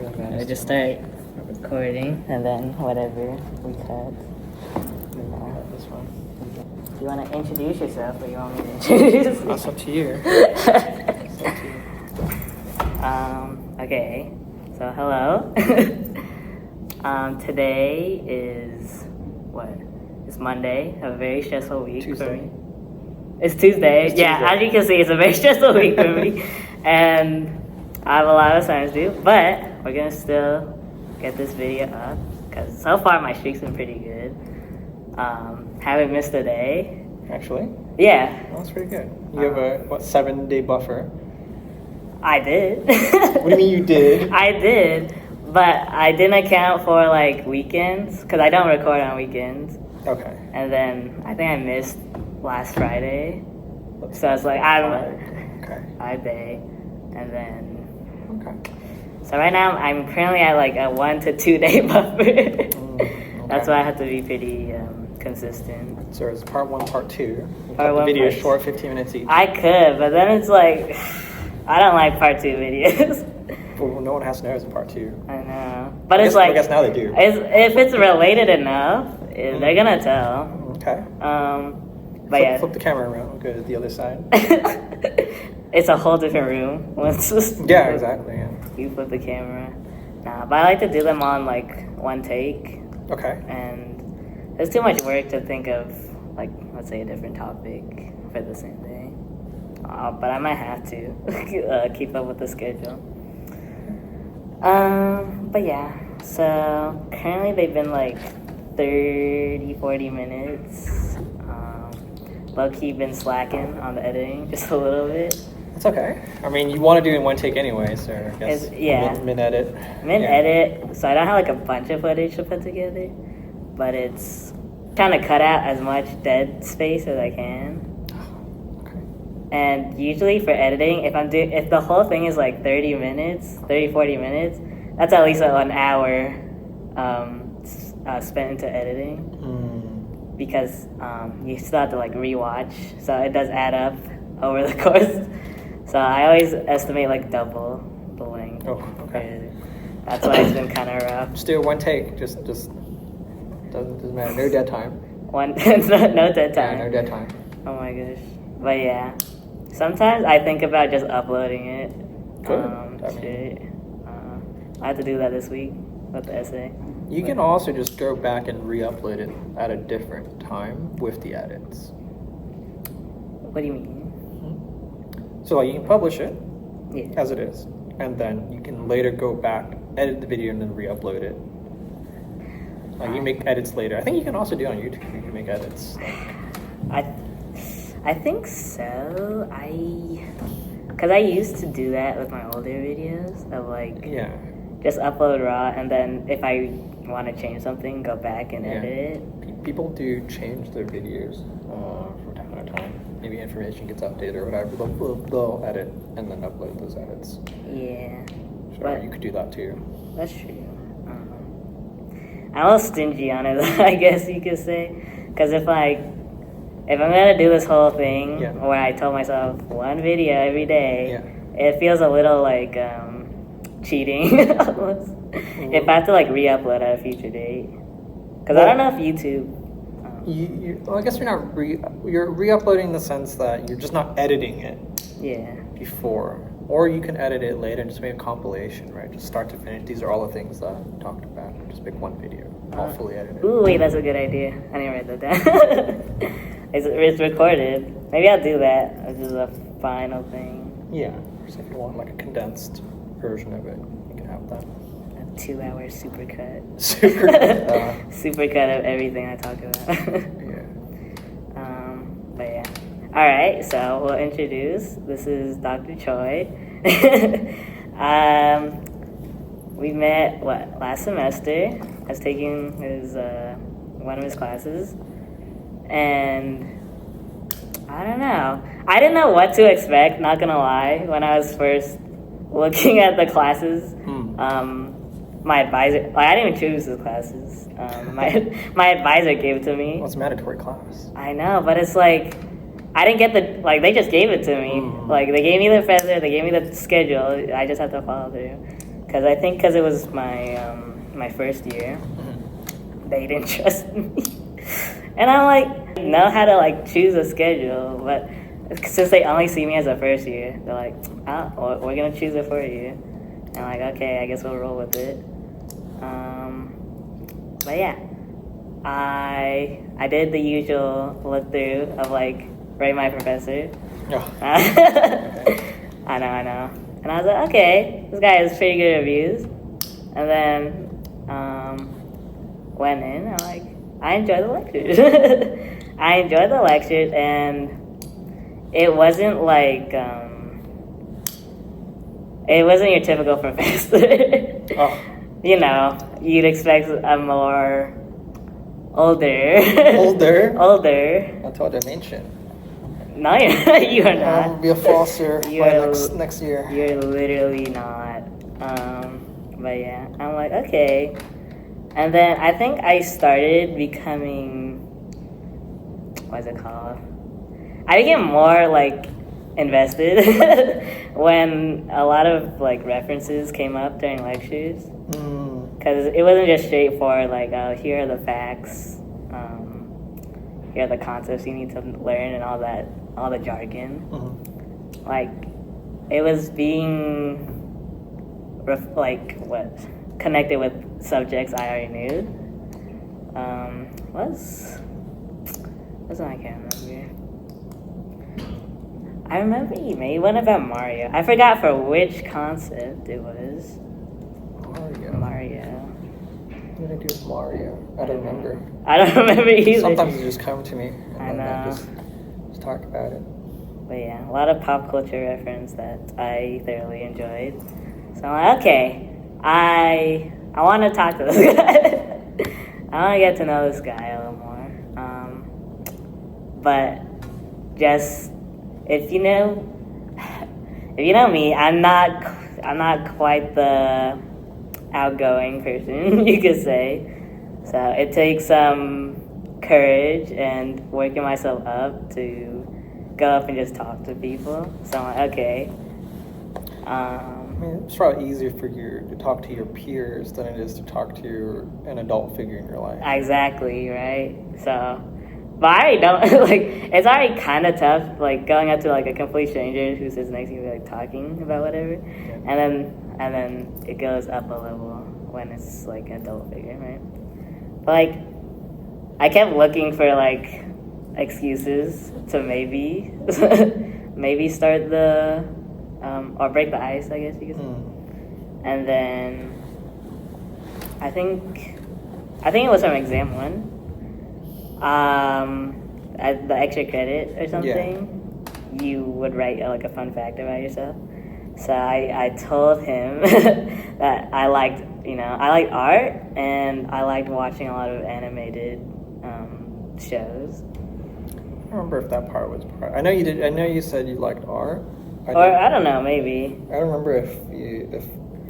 I just start recording and then whatever we cut. This one. Do you want to introduce yourself or you want me to introduce you? That's up to you. It's up to you. Okay, so hello. Today is what? It's Monday, a very stressful week for Tuesday. me. It's Tuesday. It's Yeah, Tuesday. as you can see, it's a very stressful week for me. And I have a lot of assignments to do, but we're going to still get this video up because so far my streak's been pretty good. Haven't missed a day. Actually, Yeah, well, that's pretty good. You have a 7-day buffer. I did. What do you mean you did? I did, but I didn't account for like weekends because I don't record on weekends. Okay. And then I think I missed last Friday, so it's like Okay. 5 day, and then Okay. so right now I'm currently at like a 1 to 2 day buffer. Okay. That's why I have to be pretty consistent. So it's part 1, part 2. You Part cut the one, video part short, 15 minutes each. I could, but then it's like I don't like part 2 videos. Well, no one has to know it's a part 2. I know, but I it's guess, like I guess now they do. if it's related enough, they're gonna tell. Okay. But yeah, Flip the camera around. We'll go to the other side. it's a whole different room. Once Yeah, exactly. Yeah. you flip the camera. Nah, but I like to do them on like one take, Okay. and there's too much work to think of like let's say a different topic for the same day. But I might have to keep up with the schedule. But yeah, so currently they've been like 30-40 minutes. Low-key been slacking on the editing just a little bit. It's okay. I mean, you want to do it in one take anyway, so I guess Yeah. min-edit. Edit, so I don't have like a bunch of footage to put together, but it's trying to cut out as much dead space as I can. Okay. And usually for editing, if the whole thing is like 40 minutes, that's at least an hour spent into editing. Because you still have to like rewatch, so it does add up over the course. So I always estimate like double the length. Oh, okay. That's why it's been kind of rough. Just do it one take. Just doesn't matter. No dead time. No dead time. Yeah, no dead time. Oh my gosh. But yeah, sometimes I think about just uploading it. Good. I have to do that this week with the essay. You can also just go back and re-upload it at a different time with the edits. What do you mean? So like you can publish it Yeah. as it is, and then you can later go back, edit the video, and then re-upload it. Like you make edits later. I think you can also do it on YouTube. You can make edits. I think so. Because I used to do that with my older videos of like Yeah. just upload raw, and then if I want to change something, go back and edit it. People do change their videos from time to time. Maybe information gets updated or whatever. They'll edit and then upload those edits. Yeah, So but you could do that too. that's true. I'm a little stingy on it, I guess you could say. Because if I'm gonna do this whole thing where I told myself one video every day, it feels a little like cheating almost. If I have to like re-upload at a future date. Because I don't know if YouTube... Well, I guess you're re-uploading in the sense that you're just not editing it before. Or you can edit it later and just make a compilation, right? Just start to finish. These are all the things that I talked about. Just make one video, all fully edited. Ooh, wait, that's a good idea. I didn't write that down. It's recorded. Maybe I'll do that. This is a final thing. Yeah. So if you want like a condensed version of it, you can have that. A 2-hour supercut. Supercut of everything I talk about. Yeah. But yeah. Alright, so we'll introduce. This is Dr. Choi. We met, last semester. I was taking one of his classes. And I don't know. I didn't know what to expect, not gonna lie, when I was first looking at the classes. My advisor, I didn't even choose the classes. My advisor gave it to me. Well, it's a mandatory class. I know, but it's like, I didn't get they just gave it to me. Like, they gave me the professor, they gave me the schedule, I just have to follow through. because I think because it was my first year, they didn't trust me. And I'm like, know how to like choose a schedule, but since they only see me as a first year, they're like, oh, we're gonna choose it for you. And I'm like, okay, I guess we'll roll with it. But yeah, I did the usual look through of like rate my professor. Oh. I know. And I was like, okay, this guy has pretty good reviews. And then went in, and like, I enjoyed the lectures. I enjoyed the lectures, and it wasn't like, it wasn't your typical professor. Oh. You know, you'd expect a more older. Older. That's what I mentioned. No, you are not. I'll be a flosser next year. You're literally not. But yeah, I'm like, okay. And then I think I started becoming, what's it called? I became more like invested when a lot of like references came up during lectures. Because it wasn't just straightforward like, oh, here are the facts, here are the concepts you need to learn and all the jargon. Like, it was being connected with subjects I already knew. What's one I can't remember. I remember you made one about Mario. I forgot for which concept it was. Mario. What did I do with Mario? I don't remember. I don't remember either. Sometimes it just comes to me. I know. Just talk about it. But yeah, a lot of pop culture reference that I thoroughly enjoyed. So I'm like, okay, I want to talk to this guy. I want to get to know this guy a little more. But just if you know me, I'm not quite the outgoing person, you could say. So it takes some courage and working myself up to go up and just talk to people. So I'm like, okay. I mean, it's probably easier for you to talk to your peers than it is to talk to an adult figure in your life. Exactly, right? So, but I already don't, like, it's already kind of tough, like, going up to, like, a complete stranger who sits next to you, like, talking about whatever. Yeah. And then it goes up a level when it's, like, an adult figure, right? But, like, I kept looking for, like, excuses to maybe start the, or break the ice, I guess you could say. And then I think it was from exam 1. At the extra credit or something, you would write like a fun fact about yourself. So I told him that I liked art and I liked watching a lot of animated shows. I don't remember if that part was part. I know you did. I know you said you liked art. I don't know, maybe. I don't remember if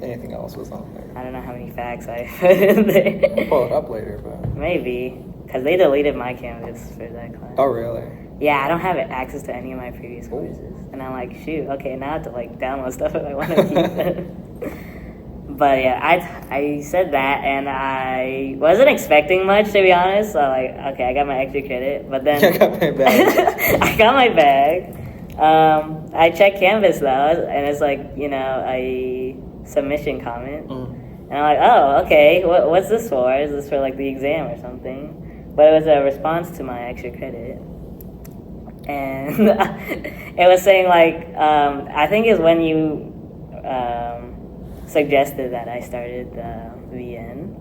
anything else was on there. I don't know how many facts I put in there. I'll pull it up later, but maybe. Because they deleted my Canvas for that class. Oh, really? Yeah, I don't have access to any of my previous courses. And I'm like, shoot, okay, now I have to like download stuff if I want to keep them. But yeah, I said that, and I wasn't expecting much, to be honest. So like, okay, I got my extra credit, but then I got my bag. I got my bag. I checked Canvas though, and it's like, a submission comment. And I'm like, oh, okay, what's this for? Is this for like the exam or something? But it was a response to my extra credit. And it was saying like, I think it's when you suggested that I started the VN.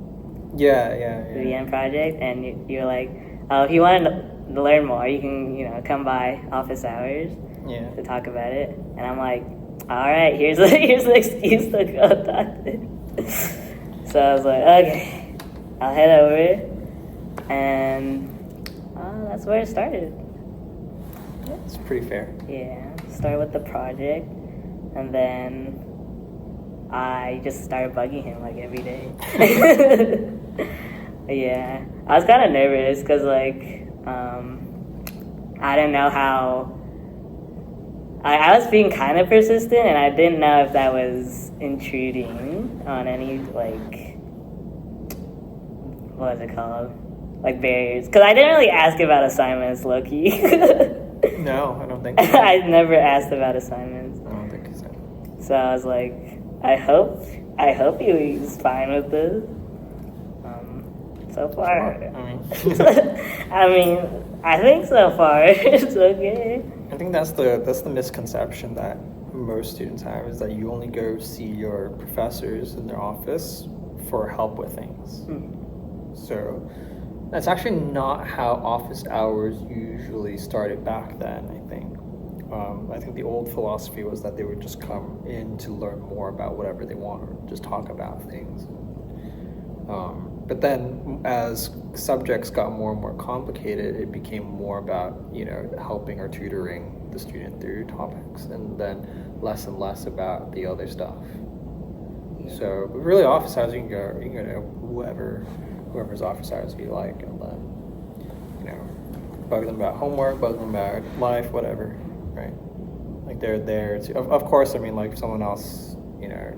Yeah. The VN project, and you're like, oh, if you want to learn more, you can, come by office hours to talk about it. And I'm like, all right, here's the excuse to go talk to him. So I was like, okay, I'll head over. And that's where it started. It's pretty fair. Yeah, started with the project, and then I just started bugging him like every day. Yeah, I was kind of nervous because like I didn't know how I was being kind of persistent, and I didn't know if that was intruding on any, like, what was it called? Like, barriers. Because I didn't really ask about assignments, low-key. No, I don't think so. I never asked about assignments. I don't think so. So I was like, I hope he's fine with this. So far. I mean, I think so far it's okay. I think that's the misconception that most students have, is that you only go see your professors in their office for help with things. So that's actually not how office hours usually started back then, I think. I think the old philosophy was that they would just come in to learn more about whatever they want, or just talk about things. But then as subjects got more and more complicated, it became more about, helping or tutoring the student through topics, and then less and less about the other stuff. So really, office hours, you can go whoever's office hours you like, and then, bug them about homework, bug them about life, whatever, right? Like they're there to, of course, I mean, like if someone else,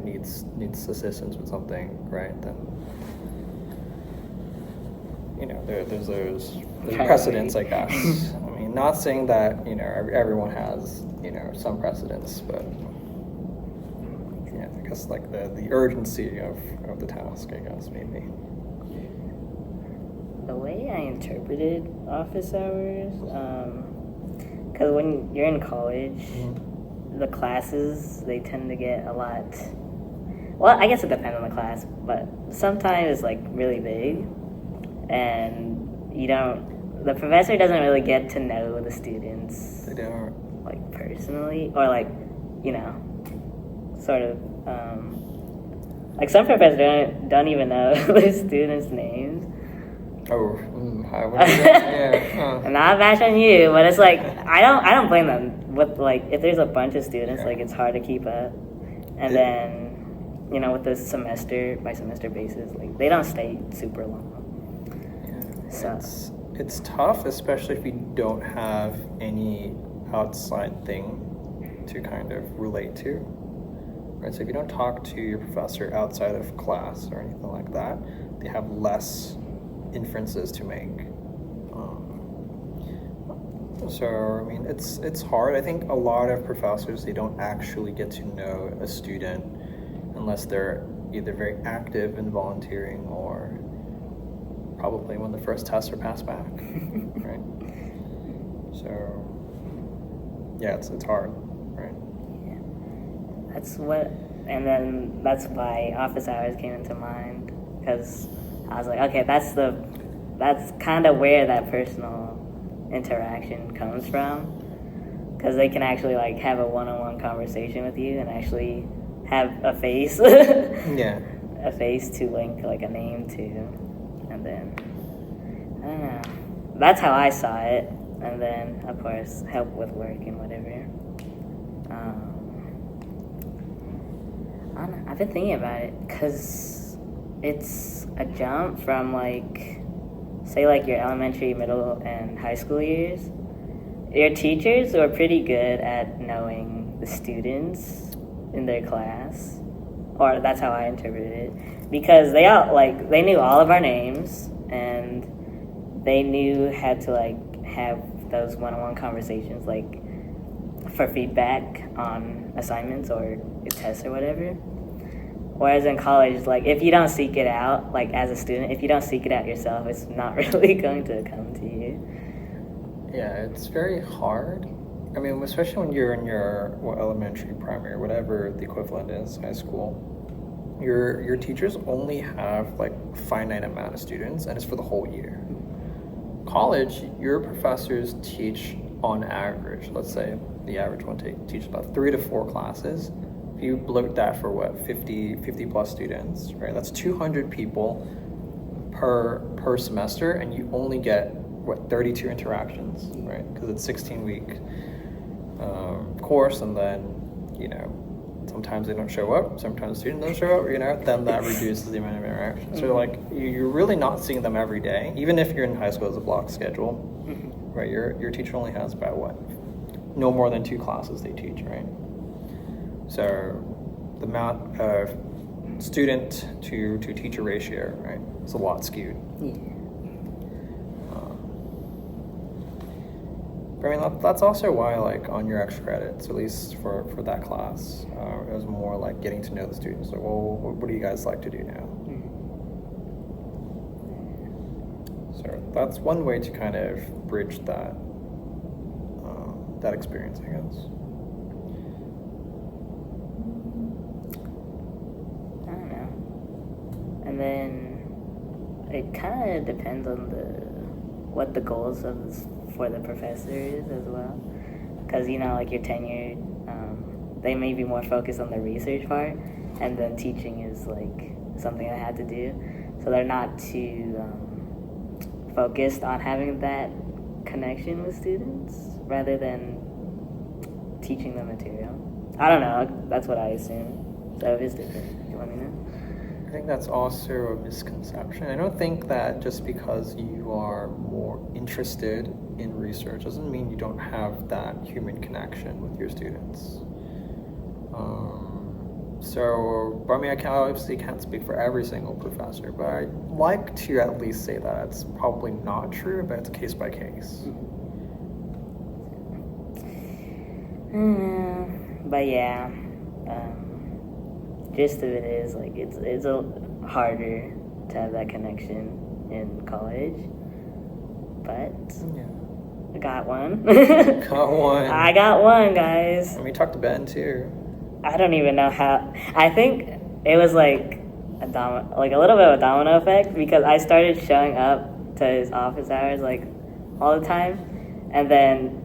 needs assistance with something, right, then, there's those precedents, I guess. I mean, not saying that, everyone has, some precedents, but I guess like the urgency of the task, I guess, maybe. The way I interpreted office hours, because when you're in college, the classes, they tend to get a lot, well, I guess it depends on the class, but sometimes it's like really big, and the professor doesn't really get to know the students. They don't. Like personally, or like, sort of, like some professors don't even know the students' names. Oh, I would yeah. I'm not bashing you, but it's like I don't blame them. With like if there's a bunch of students, like it's hard to keep up, and then with the semester by semester basis, like they don't stay super long. So it's tough, especially if you don't have any outside thing to kind of relate to. Right, so if you don't talk to your professor outside of class or anything like that, they have less inferences to make. So I mean, it's hard. I think a lot of professors, they don't actually get to know a student unless they're either very active in volunteering, or probably when the first tests are passed back, right? So yeah, it's hard, right? Yeah. That's why office hours came into mind, because I was like, okay, that's kind of where that personal interaction comes from, because they can actually like have a one-on-one conversation with you and actually have a face, yeah, a face to link like a name to, and then I don't know. That's how I saw it, and then of course help with work and whatever. I don't know. I've been thinking about it because it's a jump from like, say like your elementary, middle, and high school years. Your teachers were pretty good at knowing the students in their class, or that's how I interpreted it, because they knew all of our names, and they knew how to like have those one-on-one conversations, like for feedback on assignments or tests or whatever. Whereas in college, like if you don't seek it out, like as a student, if you don't seek it out yourself, it's not really going to come to you. Yeah, it's very hard. I mean, especially when you're in your elementary, primary, whatever the equivalent is, high school. Your teachers only have like a finite amount of students, and it's for the whole year. College, your professors teach on average, let's say the average one teach about 3 to 4 classes. If you bloat that for 50 plus students, right? That's 200 people per semester, and you only get 32 interactions, right? Because it's 16-week course, and then sometimes they don't show up, sometimes the student doesn't show up, then that reduces the amount of interaction. So like you're really not seeing them every day, even if you're in high school as a block schedule, right? Your teacher only has about no more than 2 classes they teach, right? So the amount of student to teacher ratio, right, is a lot skewed. Yeah. I mean, that's also why, like, on your extra credits, at least for that class, it was more like getting to know the students. Like, well, what do you guys like to do now? So that's one way to kind of bridge that experience, I guess. I don't know. And then it kind of depends on what the goals for the professor is as well. Because, you know, like your tenured, they may be more focused on the research part, and then teaching is like something I had to do. So they're not too focused on having that connection with students rather than teaching the material. I don't know, that's what I assume. So if it's different, you let me know. I think that's also a misconception. I don't think that just because you are more interested in research doesn't mean you don't have that human connection with your students. But I mean, I obviously can't speak for every single professor, but I'd like to at least say that it's probably not true, but it's case by case. But yeah, gist of it is like it's a harder to have that connection in college, but Yeah. I got one. Got one. I got one, guys. And we talked to Ben too. I don't even know how. I think it was like a little bit of a domino effect, because I started showing up to his office hours like all the time, and then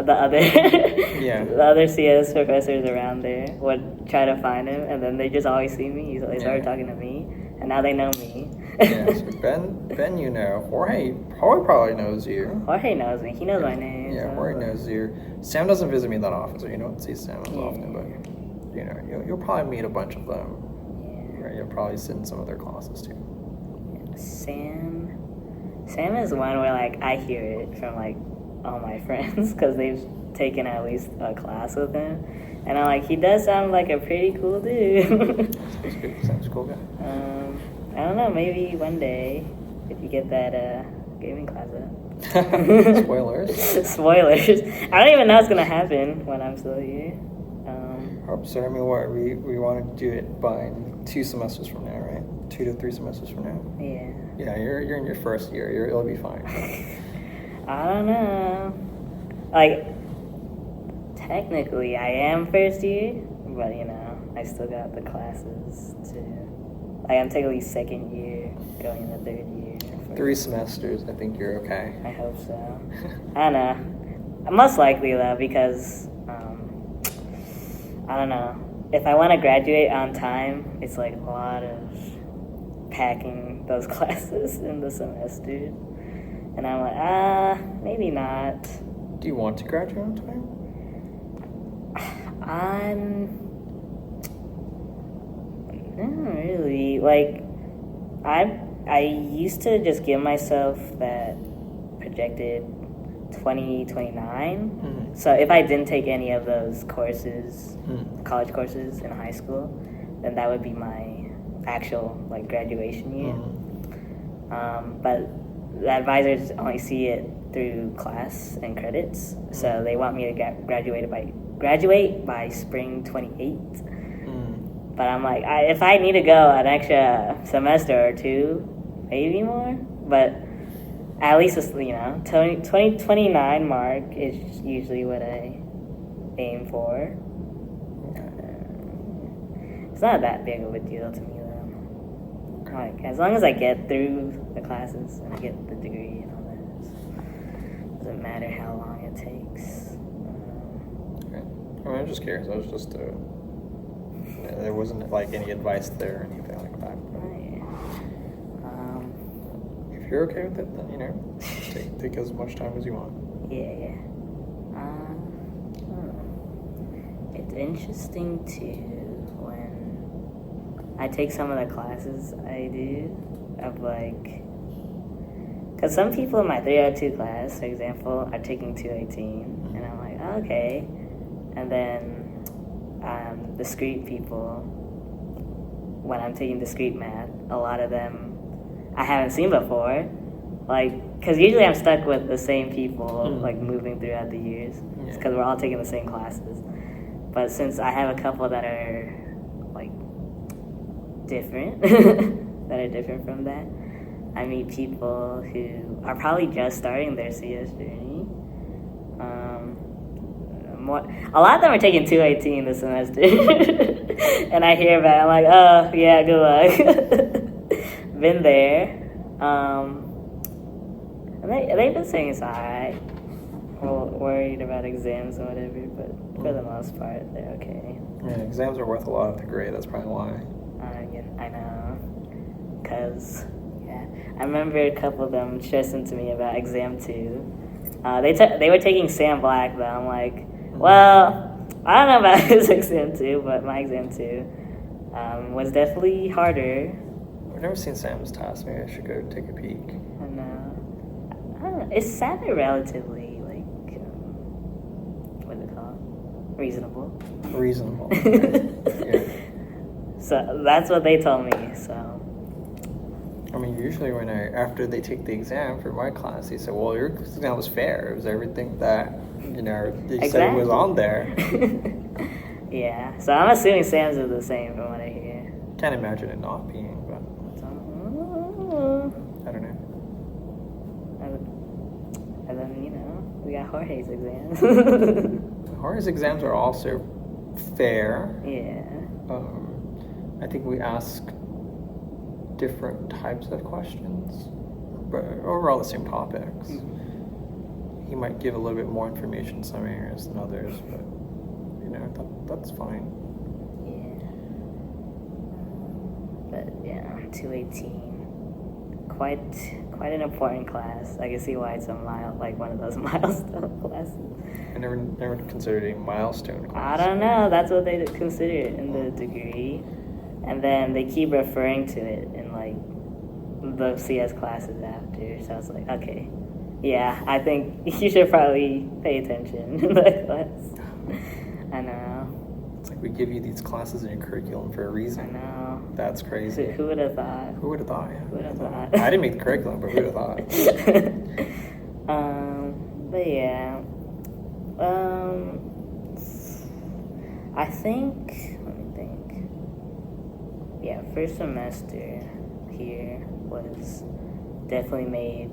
the other the other CS professors around there would try to find him, and then they just always see me, so they started talking to me, and now they know me. So Ben, you know, Jorge probably knows you. Jorge knows me. He knows my name. Yeah, so. Jorge knows you. Sam doesn't visit me that often, so you don't see Sam as often, but you know, you'll probably meet a bunch of them. Yeah. Right? You'll probably sit in some of their classes too. Sam is one where like I hear it from like all my friends because they've taken at least a class with him, and I'm like, he does sound like a pretty cool dude. Sam's a cool guy. I don't know, maybe one day if you get that gaming class up. Spoilers. I don't even know what's gonna happen when I'm still here. Hope so. I mean, what we want to do it by 2 semesters from now, right? 2 to 3 semesters from now. Yeah. Yeah, you're in your first year. It'll be fine. I don't know. Like, technically, I am first year, but you know, I still got the classes to. Like, I'm technically second year, going in the third year. 3 semesters. I think you're okay. I hope so. I don't know. Most likely though, because I don't know. If I want to graduate on time, it's like a lot of packing those classes in the semester. And I'm like, maybe not. Do you want to graduate on time? Not really. Like, I used to just give myself that projected 2029. Mm-hmm. So if I didn't take any of those courses, college courses in high school, then that would be my actual like graduation year. Mm-hmm. But the advisors only see it through class and credits, so they want me to graduate by spring 28. But I'm like, if I need to go an extra semester or 2, maybe more, but at least it's, you know, 2029 mark is usually what I aim for. It's not that big of a deal to me though. Like, as long as I get through the classes and I get the degree and all that, doesn't matter how long it takes. Okay. I mean, I'm just curious. I was just there wasn't like any advice there or anything like that. If you're okay with it, then you know, take as much time as you want. Yeah. It's interesting too when I take some of the classes I do of like, because some people in my 302 class, for example, are taking 218, and I'm like, okay. And then discrete people, when I'm taking discrete math, a lot of them I haven't seen before. Like, because usually I'm stuck with the same people, like, moving throughout the years. It's because we're all taking the same classes. But since I have a couple that are, like, different, that are different from that, I meet people who are probably just starting their CS journey. A lot of them are taking 218 this semester. And I hear about it, I'm like, oh, yeah, good luck. Been there. They've been saying it's alright. Worried about exams and whatever, but for the most part, they're okay. Yeah, exams are worth a lot of the grade. That's probably why. I know. Because, I remember a couple of them stressing to me about exam 2. They were taking Sam Black, though. I'm like, well, I don't know about his exam 2, but my exam 2 was definitely harder. I've never seen Sam's task. Maybe I should go take a peek. I don't know. It sounded relatively, like, what's it called? Reasonable. Reasonable. Yeah. So that's what they told me, so. I mean, usually after they take the exam for my class, they say, well, your exam was fair. It was everything that, they said was on there. Yeah, so I'm assuming Sam's is the same from what I hear. Can't imagine it not being, but I don't know. And then, we got Jorge's exams. Jorge's exams are also fair. Yeah. I think we ask different types of questions, but overall the same topics. He might give a little bit more information in some areas than others, but that's fine. Yeah. But yeah, 218. Quite an important class. I can see why it's one of those milestone classes. I never considered it a milestone class. I don't know. That's what they consider it in the degree, and then they keep referring to it in the CS classes after. So I was like, okay, yeah, I think you should probably pay attention in that class. I know. It's like we give you these classes in your curriculum for a reason. I know. That's crazy. Who would have thought? Who would have thought? Yeah. Who would have thought? I didn't make the curriculum, but who would have thought? But yeah. I think. Let me think. Yeah, first semester here was definitely made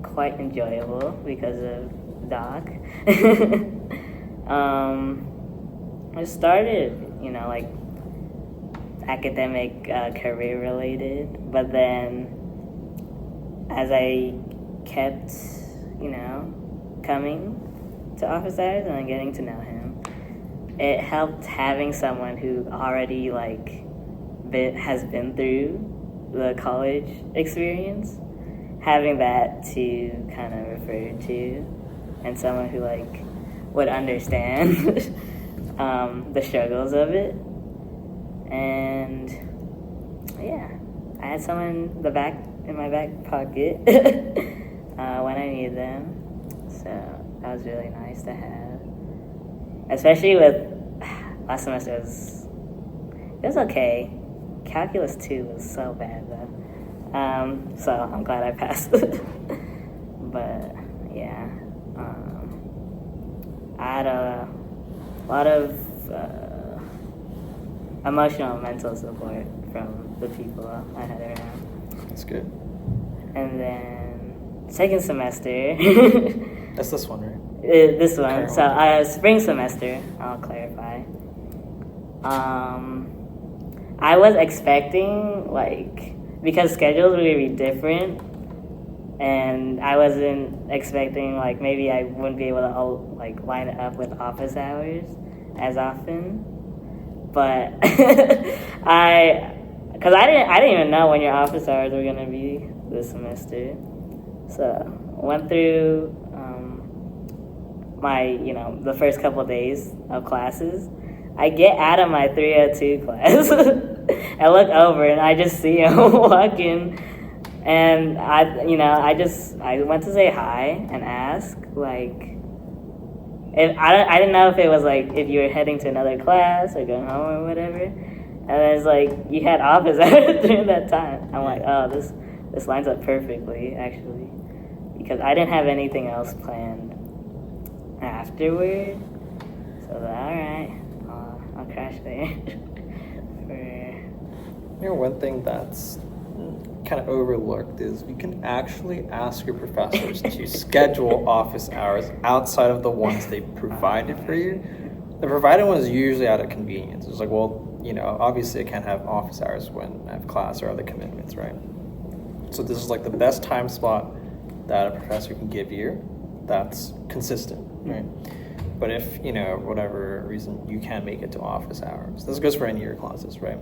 quite enjoyable because of Doc. It started, academic, career related, but then as I kept, coming to office hours and getting to know him, it helped having someone who already has been through the college experience, having that to kind of refer to, and someone who would understand the struggles of it. And yeah, I had someone in my back pocket when I needed them, so that was really nice to have. Especially with last semester, it was okay. Calculus 2 was so bad though, so I'm glad I passed. But yeah, I had a lot of emotional and mental support from the people I had around. That's good. And then second semester. That's this one, right? This one. So spring semester, I'll clarify. I was expecting, because schedules would be different, and I wasn't expecting, maybe I wouldn't be able to, line it up with office hours as often. But I didn't even know when your office hours were going to be this semester. So went through the first couple of days of classes. I get out of my 302 class. I look over and I just see him walking, and I went to say hi and ask, I didn't know if it was like if you were heading to another class or going home or whatever. And then it's like you had office hours during that time. I'm like, oh, this lines up perfectly, actually, because I didn't have anything else planned afterward. So I was like, all right, I'll crash there. One thing that's kind of overlooked is you can actually ask your professors to schedule office hours outside of the ones they provided for you. The provided one is usually out of convenience. It's like, well, obviously I can't have office hours when I have class or other commitments, right? So this is like the best time slot that a professor can give you that's consistent, right? But if, whatever reason you can't make it to office hours, this goes for any of your classes, right?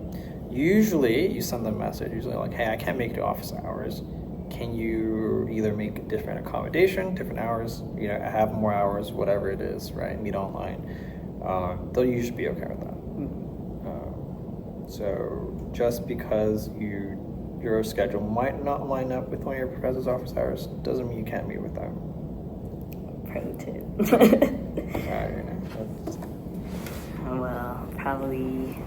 Usually you send them a message, usually like, hey, I can't make it to office hours. Can you either make a different accommodation, different hours, have more hours, whatever it is, right? Meet online. They'll usually be okay with that. So just because your schedule might not line up with one of your professor's office hours doesn't mean you can't meet with them. Pro tip. Well, probably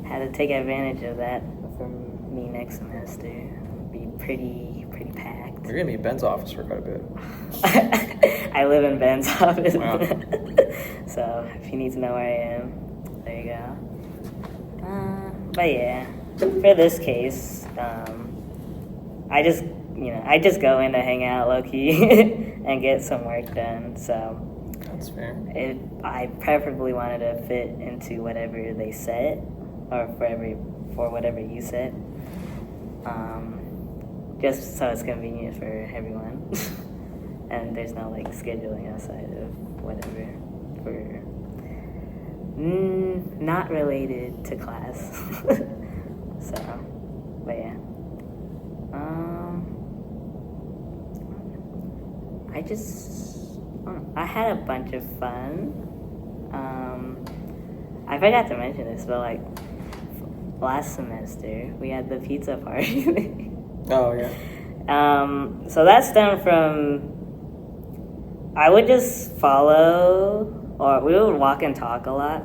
had to take advantage of that for me next semester. Be pretty packed. You're gonna be in Ben's office for quite a bit. I live in Ben's office. Wow. So if you need to know where I am, there you go. But yeah, for this case, I just go in to hang out low-key and get some work done. So that's fair. I preferably wanted to fit into whatever they set, or for whatever you set. Just so it's convenient for everyone, and there's no like scheduling outside of whatever for not related to class. So, but yeah. I had a bunch of fun. I forgot to mention this, but like last semester we had the pizza party. Oh yeah. So that stemmed from I would just follow, or we would walk and talk a lot,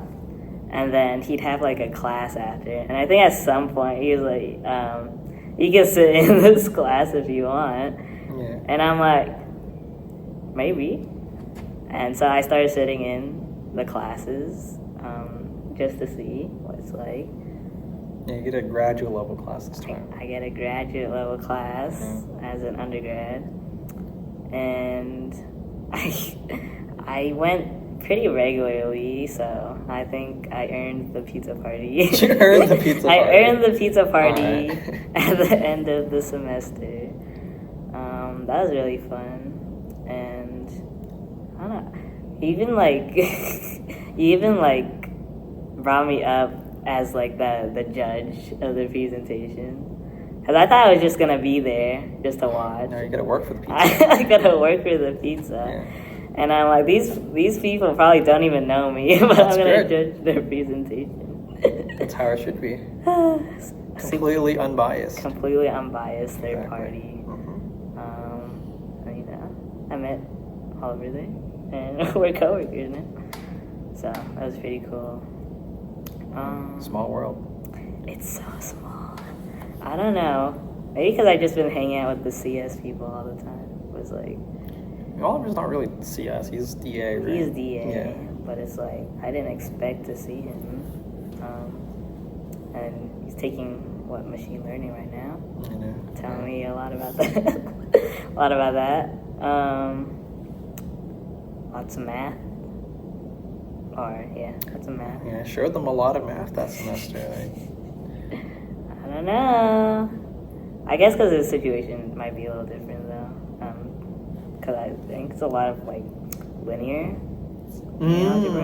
and then he'd have like a class after, and I think at some point he was like, you can sit in this class if you want. Yeah. And I'm like, maybe. And so I started sitting in the classes just to see what it's like. Yeah, you get a graduate level class this time. I get a graduate level class as an undergrad. And I went pretty regularly, so I think I earned the pizza party. You earned the pizza party. I earned the pizza party Right. at the end of the semester. That was really fun, and I don't know. He even brought me up as like the judge of the presentation, because I thought I was just gonna be there just to watch. No, you gotta work for the pizza. I gotta work for the pizza. Yeah. And I'm like, these people probably don't even know me, but That's I'm gonna good. judge their presentation. That's how it should be. Completely unbiased. Completely unbiased third Exactly. party. I met Oliver there, and we're coworkers now. So that was pretty cool. Small world. It's so small. I don't know. Maybe because I've just been hanging out with the CS people all the time. It was like, Oliver's not really CS. He's DA, right? he's DA, Yeah. but it's like I didn't expect to see him. And he's taking machine learning right now. I know. Telling me a lot about that. Lots of math. Lots of math. Yeah, I showed them a lot of math that semester. I don't know. I guess because his situation might be a little different though. Because I think it's a lot of like linear algebra,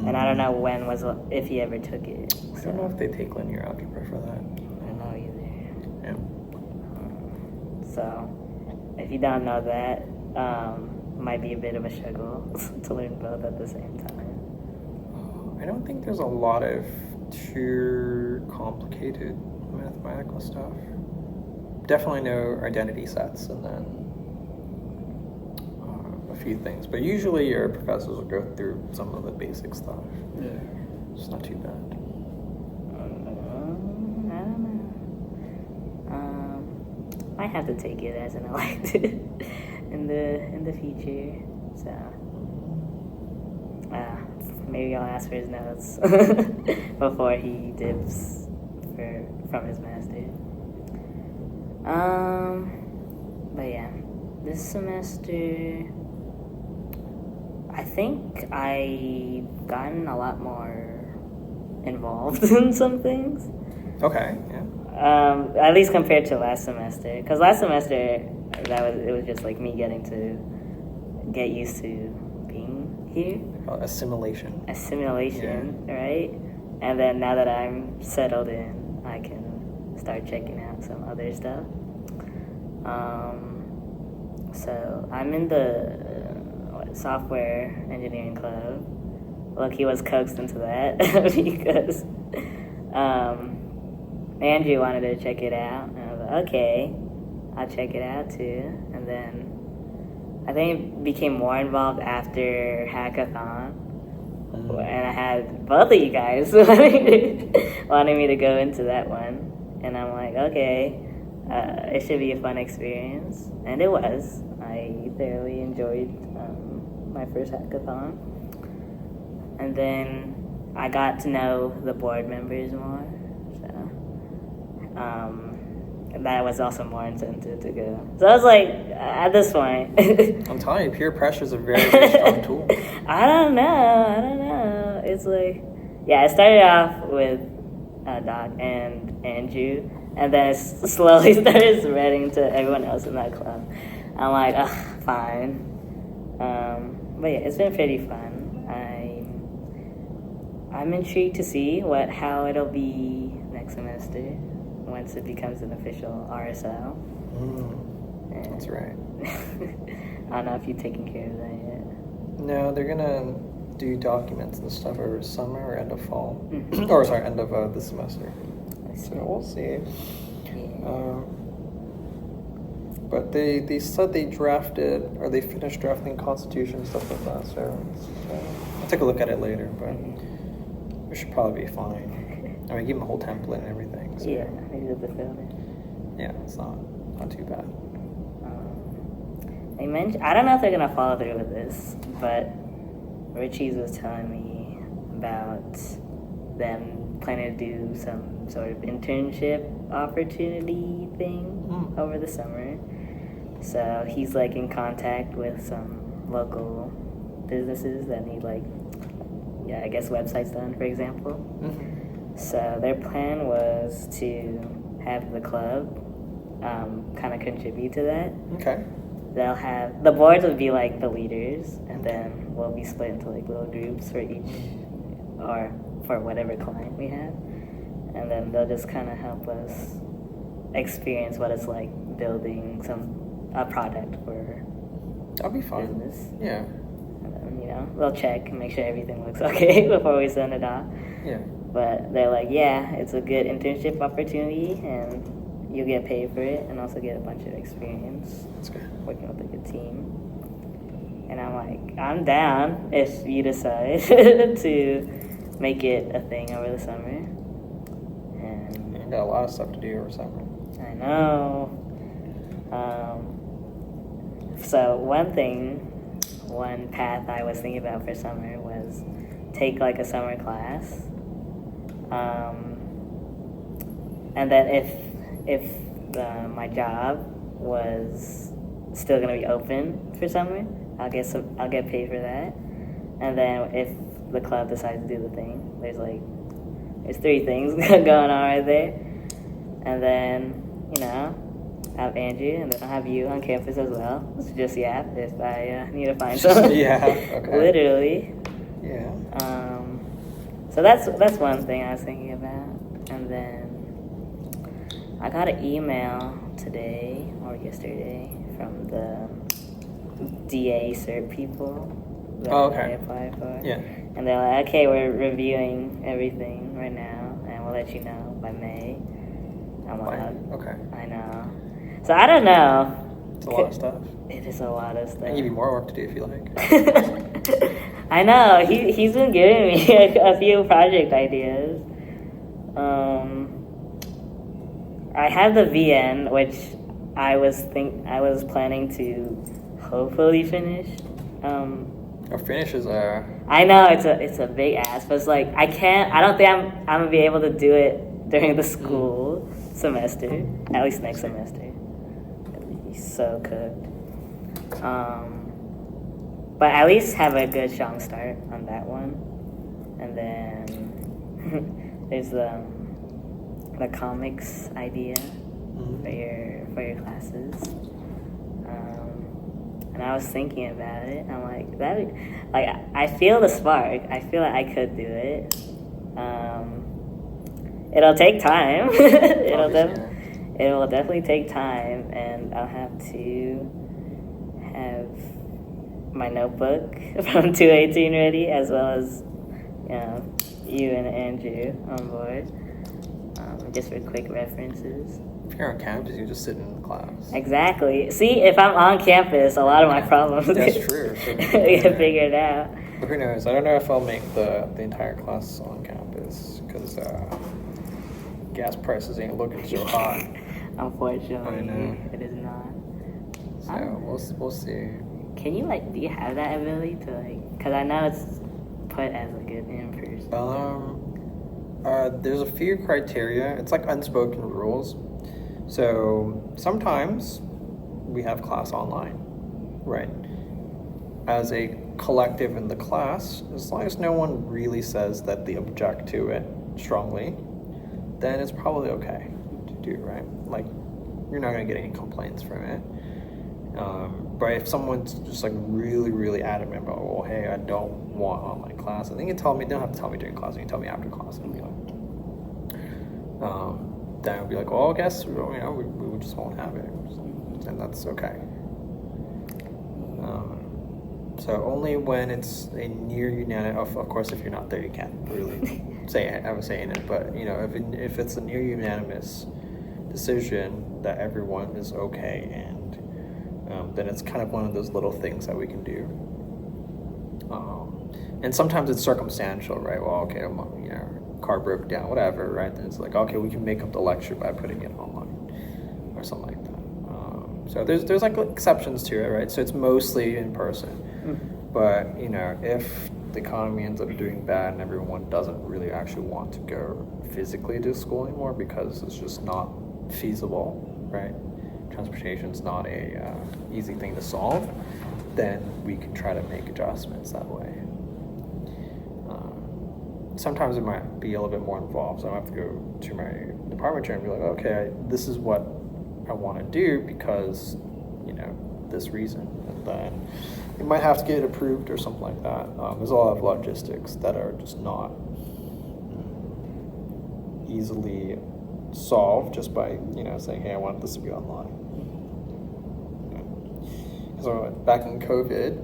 and I don't know if he ever took it. I don't know if they take linear algebra for that. I don't know either. Yeah. So, if you don't know that, might be a bit of a struggle to learn both at the same time. I don't think there's a lot of too complicated mathematical stuff. Definitely no identity sets, and then a few things, but usually your professors will go through some of the basic stuff. Yeah. It's not too bad. I don't know. Might have to take it as an elective in the future. So maybe I'll ask for his notes before he dips from his master. But yeah, this semester I think I've gotten a lot more involved in some things. Okay, yeah. At least compared to last semester, because last semester it was just like me getting to get used to being here. Assimilation. Yeah. Right? And then now that I'm settled in, I can start checking out some other stuff. So I'm in the software engineering club. Look, he was coaxed into that because Andrew wanted to check it out, and I was like, okay, I'll check it out too. And then I think it became more involved after hackathon, and I had both of you guys wanting me to go into that one, and I'm like, okay, it should be a fun experience, and it was. I thoroughly enjoyed my first hackathon, and then I got to know the board members more, so that was also more incentive to go. So I was like, at this point, I'm telling you, peer pressure is a very, very strong tool. I don't know. It's like, yeah, it started off with Doc and Andrew, and then it slowly started spreading to everyone else in that club. I'm like, ugh, fine. But yeah, it's been pretty fun. I'm intrigued to see how it'll be next semester once it becomes an official RSL. That's right. I don't know if you're taking care of that yet. No, they're gonna do documents and stuff over summer or end of fall. Or sorry, end of the semester. So we'll see. Yeah. But they said they drafted, or they finished drafting Constitution and stuff like that, so I'll take a look at it later, but it should probably be fine. I mean, give them a whole template and everything. So. Yeah, maybe the filter. Yeah, it's not too bad. They mentioned, I don't know if they're gonna follow through with this, but Richie's was telling me about them planning to do some sort of internship opportunity thing over the summer. So he's like in contact with some local businesses that need I guess websites done, for example. So their plan was to have the club kind of contribute to that. Okay. They'll have, the boards would be like the leaders, and then we'll be split into like little groups for each, or for whatever client we have. And then they'll just kind of help us experience what it's like building a product for That'll be fun. business. Yeah. And then, they'll check and make sure everything looks okay before we send it off. Yeah. But they're like, yeah, it's a good internship opportunity, and you'll get paid for it, and also get a bunch of experience. That's good. Working with a good team. And I'm like, I'm down if you decide to make it a thing over the summer. And You got a lot of stuff to do over summer. I know. So one path I was thinking about for summer was take like a summer class. And then if my job was still gonna be open for summer, I'll get paid for that. And then if the club decides to do the thing, there's 3 things going on right there. And then have Andrew, and then I'll have you on campus as well. So just yap if I need to find someone. Yeah. Okay. Literally. Yeah. So that's one thing I was thinking about. And then I got an email today or yesterday from the DA cert people that I applied for. Yeah. And they're like, okay, we're reviewing everything right now, and we'll let you know by May. I'm like, Okay. I know. So I don't know. It's a lot of stuff. It is a lot of stuff. I give you more work to do if you like. I know. He's been giving me a few project ideas. I have the VN, which I was planning to hopefully finish. Our finishes are. I know it's a big ask, but it's like I don't think I'm gonna be able to do it during the school semester, at least next semester. It'll be so cooked. But at least have a good strong start on that one, and then there's the comics idea for your classes. And I was thinking about it. I'm like I feel the spark. I feel like I could do it. It'll take time. It will definitely take time, and I'll have to have my notebook from 218 ready, as well as you and Andrew on board, just for quick references. If you're on campus, you just sit in the class. Exactly. See, if I'm on campus, a lot of my problems That's true. get figured out. But who knows? I don't know if I'll make the entire class on campus because gas prices ain't looking so hot. Unfortunately, it is not. So we'll see. Can you do you have that ability to because I know it's put as a good in person. There's a few criteria. It's like unspoken rules. So sometimes we have class online, right? As a collective in the class, as long as no one really says that they object to it strongly, then it's probably okay to do, right? You're not gonna get any complaints from it. But if someone's just really, really adamant about, well, hey, I don't want online class, and they can tell me, they don't have to tell me during class, they can tell me after class, and be then I'll be like, well, I guess we just won't have it, and that's okay. So only when it's a near unanimous, of course, if you're not there, you can't really I'm saying it, but if it's a near unanimous decision that everyone is okay, and then it's kind of one of those little things that we can do. And sometimes it's circumstantial, right? Well, okay, car broke down, whatever, right? Then it's okay, we can make up the lecture by putting it online or something like that. So there's exceptions to it, right? So it's mostly in person. But if the economy ends up doing bad and everyone doesn't really actually want to go physically to school anymore because it's just not feasible, right? Transportation's not a easy thing to solve, then we can try to make adjustments that way. Sometimes it might be a little bit more involved, so I have to go to my department chair and be like, okay, this is what I want to do because, this reason. And then it might have to get approved or something like that. There's a lot of logistics that are just not easily solved just by, saying, hey, I want this to be online. So back in COVID,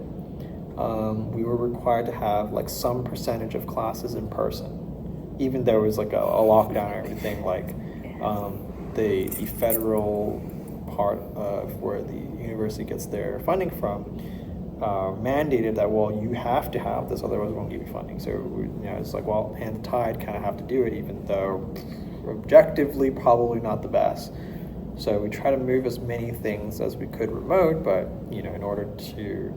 we were required to have some percentage of classes in person, even though it was a lockdown and everything. The federal part of where the university gets their funding from mandated that, well, you have to have this, otherwise we won't give you funding. So it's hand tied, kind of have to do it, even though objectively probably not the best. So we try to move as many things as we could remote, but in order to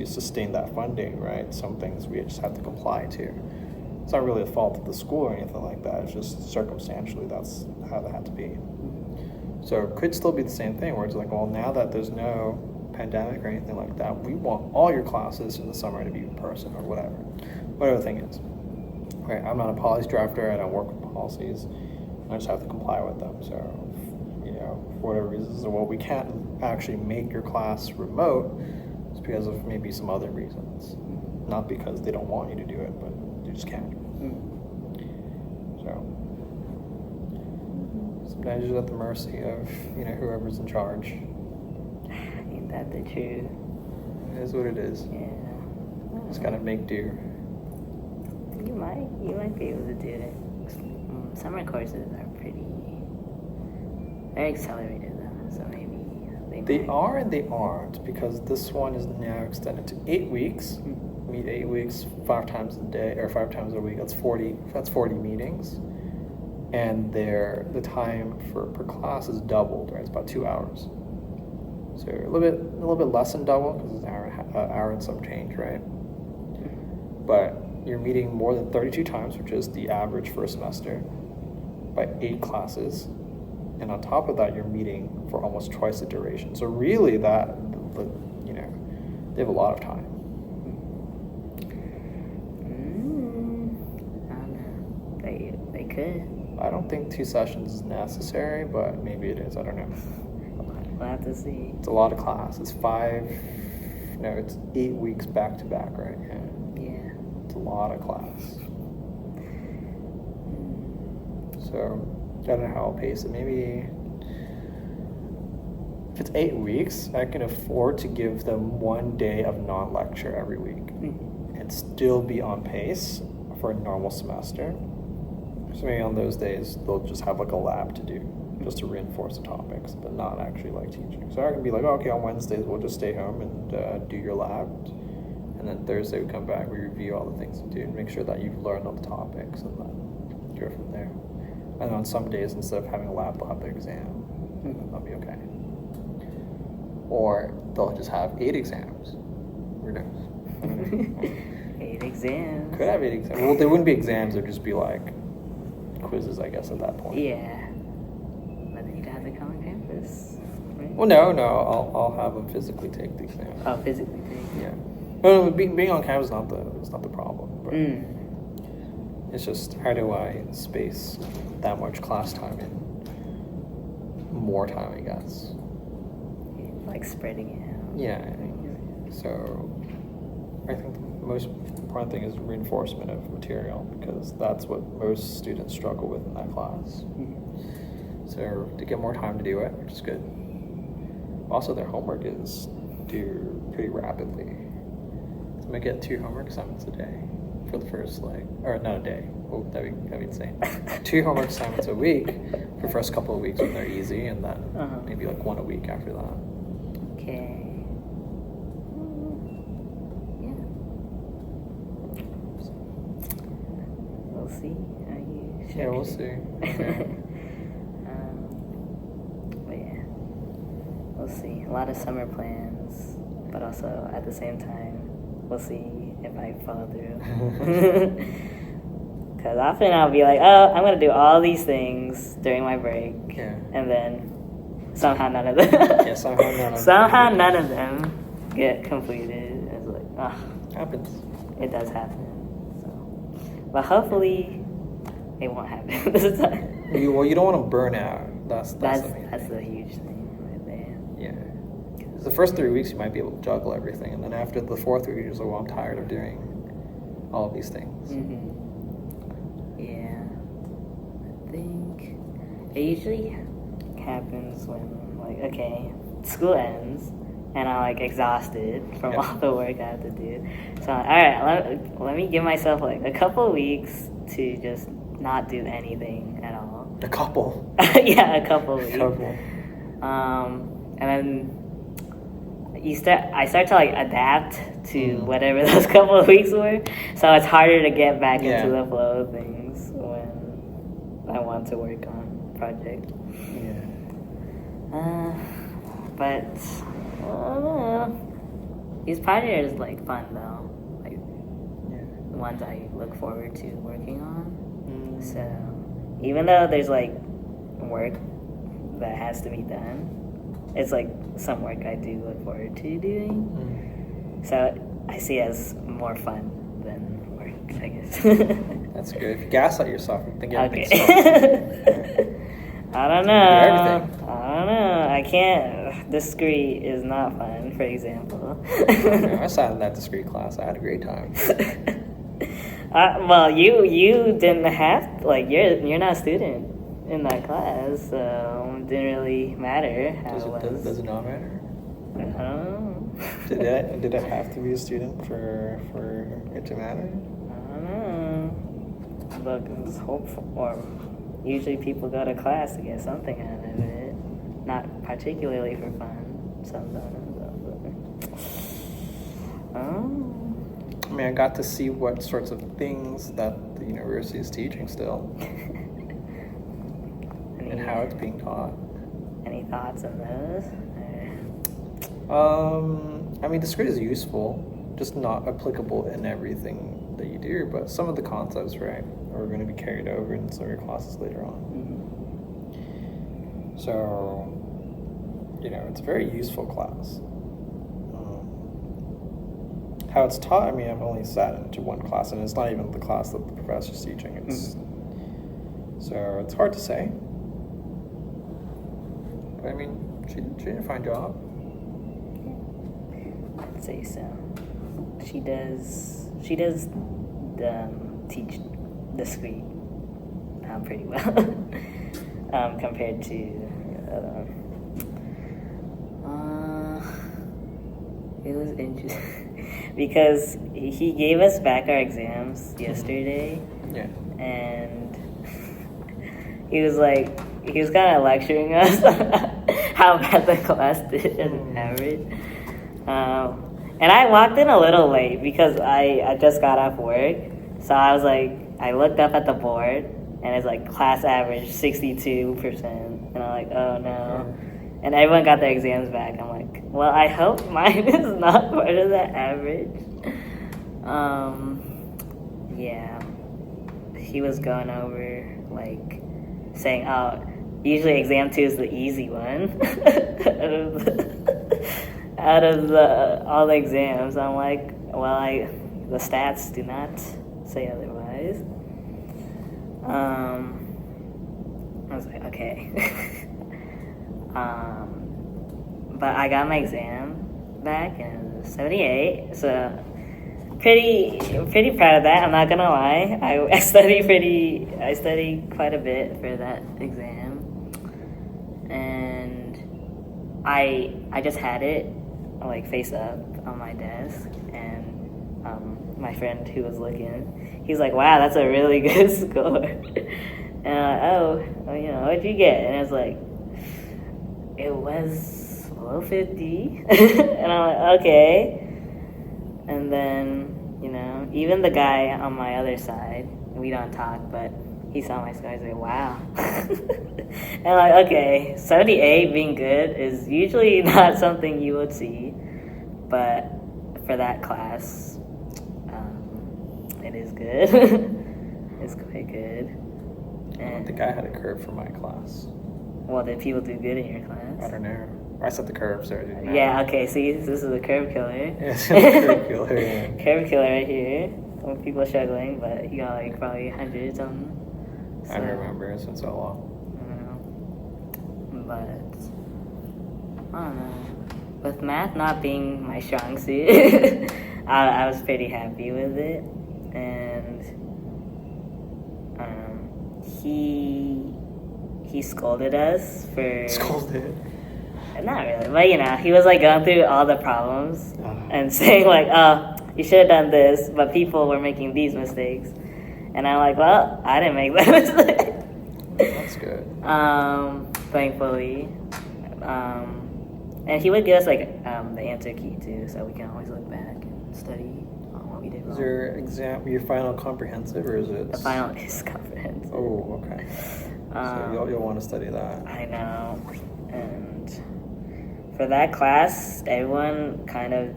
sustain that funding, right, some things we just have to comply to. It's not really a fault of the school or anything like that. It's just circumstantially that's how that had to be. So it could still be the same thing where it's well, now that there's no pandemic or anything like that, we want all your classes in the summer to be in person or whatever the thing is. Right? I'm not a policy drafter. I don't work with policies. I just have to comply with them. So, for whatever reasons, well, we can't actually make your class remote. It's because of maybe some other reasons. Not because they don't want you to do it, but they just can't. So sometimes you're at the mercy of, whoever's in charge. Ain't that the truth? It is what it is. Yeah. Just gotta make do. You might be able to do it. Summer courses are very accelerated though, so maybe they They are and they aren't, because this one is now extended to 8 weeks. Meet 8 weeks, 5 times a day or 5 times a week. That's 40 meetings. And the time per class is doubled, right? It's about 2 hours. So a little bit less than double, because it's an hour and some change, right? But you're meeting more than 32 times, which is the average for a semester, by 8 classes. And on top of that, you're meeting for almost twice the duration. So really, they have a lot of time. I don't know. They could. I don't think 2 sessions is necessary, but maybe it is. I don't know. We'll have to see. It's a lot of class. It's 8 weeks back to back, right? Yeah. It's a lot of class. So I don't know how I'll pace it. Maybe if it's 8 weeks, I can afford to give them 1 day of non-lecture every week and still be on pace for a normal semester. So maybe on those days, they'll just have like a lab to do, just to reinforce the topics, but not actually like teaching. So I can be like, okay, on Wednesdays, we'll just stay home and do your lab. And then Thursday we come back, we review all the things you do and make sure that you've learned all the topics and then go from there. And on some days, instead of having a lab, they'll have their exam. And then that'll be okay. Or they'll just have 8 exams. Who knows? 8 exams. Could have 8 exams. Well, they wouldn't be exams. They'd just be like quizzes, I guess, at that point. Yeah. But then you'd have to come on campus, right? Well, no. I'll have them physically take the exam. Oh, physically take. Yeah. No, being on campus is not the problem. But it's just, how do I space that much class time in more time, I guess. Like spreading it out. Yeah. So I think the most important thing is reinforcement of material, because that's what most students struggle with in that class. So to get more time to do it, which is good. Also, their homework is due pretty rapidly. So I'm gonna get 2 homework assignments a day for the first, or not a day. Oh, that'd be insane. 2 homework assignments a week for the first couple of weeks when they're easy, and then maybe like 1 a week after that. Okay. Yeah. We'll see. Are you sure? Yeah, we'll see. Okay. But yeah, we'll see. A lot of summer plans, but also at the same time, we'll see if I follow through. Because often I'll be like, oh, I'm going to do all these things during my break. Yeah. And then somehow none of them. Yeah, somehow none of them. Get completed. It's like, happens. It does happen. So, but hopefully, it won't happen this time. Well, you don't want to burn out. That's the main thing. That's the huge thing right there. Yeah. The first 3 weeks you might be able to juggle everything, and then after the 4th week you're just like, well, I'm tired of doing all of these things. Yeah. I think it usually happens when, like, okay, school ends and I'm like exhausted from all the work I have to do. So all right, let me give myself like a couple weeks to just not do anything at all. A couple. Yeah, a couple weeks. And then I start to like adapt to whatever those couple of weeks were. So it's harder to get back into the flow of things when I want to work on a project. Yeah. But I don't know. These projects are like fun though. Like the ones I look forward to working on. So even though there's like work that has to be done, it's like some work I do look forward to doing. So I see it as more fun than work, I guess. That's good. If you gaslight yourself, I think everything's fun. I don't know. I can't. Discrete is not fun, for example. I sat in that discrete class. I had a great time. Well, you didn't have like you're not a student in that class, so it didn't really matter how it was. Does it not matter? I don't know. Did I have to be a student for it to matter? I don't know. Look, it's hopeful. Or usually people go to class to get something out of it, not particularly for fun. some don't. I mean, I got to see what sorts of things that the university is teaching still. And how it's being taught. Any thoughts on those? I mean, this grade is useful, just not applicable in everything that you do, but some of the concepts, right, are going to be carried over in some of your classes later on. Mm-hmm. So, it's a very useful class. How it's taught, I mean, I've only sat into one class, and it's not even the class that the professor's teaching. So it's hard to say. But I mean, she did a fine job. I'd say so. She does teach discrete pretty well compared to the other one. It was interesting because he gave us back our exams yesterday. Yeah. And he was kind of lecturing us how bad the class did as an average. And I walked in a little late because I just got off work. So I was I looked up at the board and it's class average 62%. And I'm oh no. And everyone got their exams back. I'm well, I hope mine is not part of that average. Yeah. He was going over, saying, usually exam 2 is the easy one out of all the exams. I'm the stats do not say otherwise. I was okay. But I got my exam back and it was 78, so pretty proud of that. I'm not gonna lie. I studied quite a bit for that exam, and I just had it face up on my desk, and my friend who was looking, he's wow, that's a really good score. And I'm what'd you get? And I was it was below 50. And I'm okay. And then, even the guy on my other side, we don't talk, but he saw my score. He's wow. And okay, 78 being good is usually not something you would see, but for that class, it is good. It's quite good. I don't think I had a curve for my class. Well, did people do good in your class? I don't know. I set the curve, so it didn't matter. Yeah, okay, see, this is a curve killer. Yeah, curve killer, yeah. Curve killer right here. When people are struggling, but you got probably 100 something. So, I don't remember, it's been so long. But, I don't know. With math not being my strong suit, I was pretty happy with it. And, he scolded us for... Scolded? Not really, but he was going through all the problems and saying you should have done this, but people were making these mistakes. And I'm well, I didn't make that mistake. That's good. Thankfully. And he would give us the answer key too, so we can always look back and study on what we did wrong. Is your final comprehensive, or is it? The final is comprehensive. Oh, okay. So you'll want to study that. I know. And for that class, everyone kind of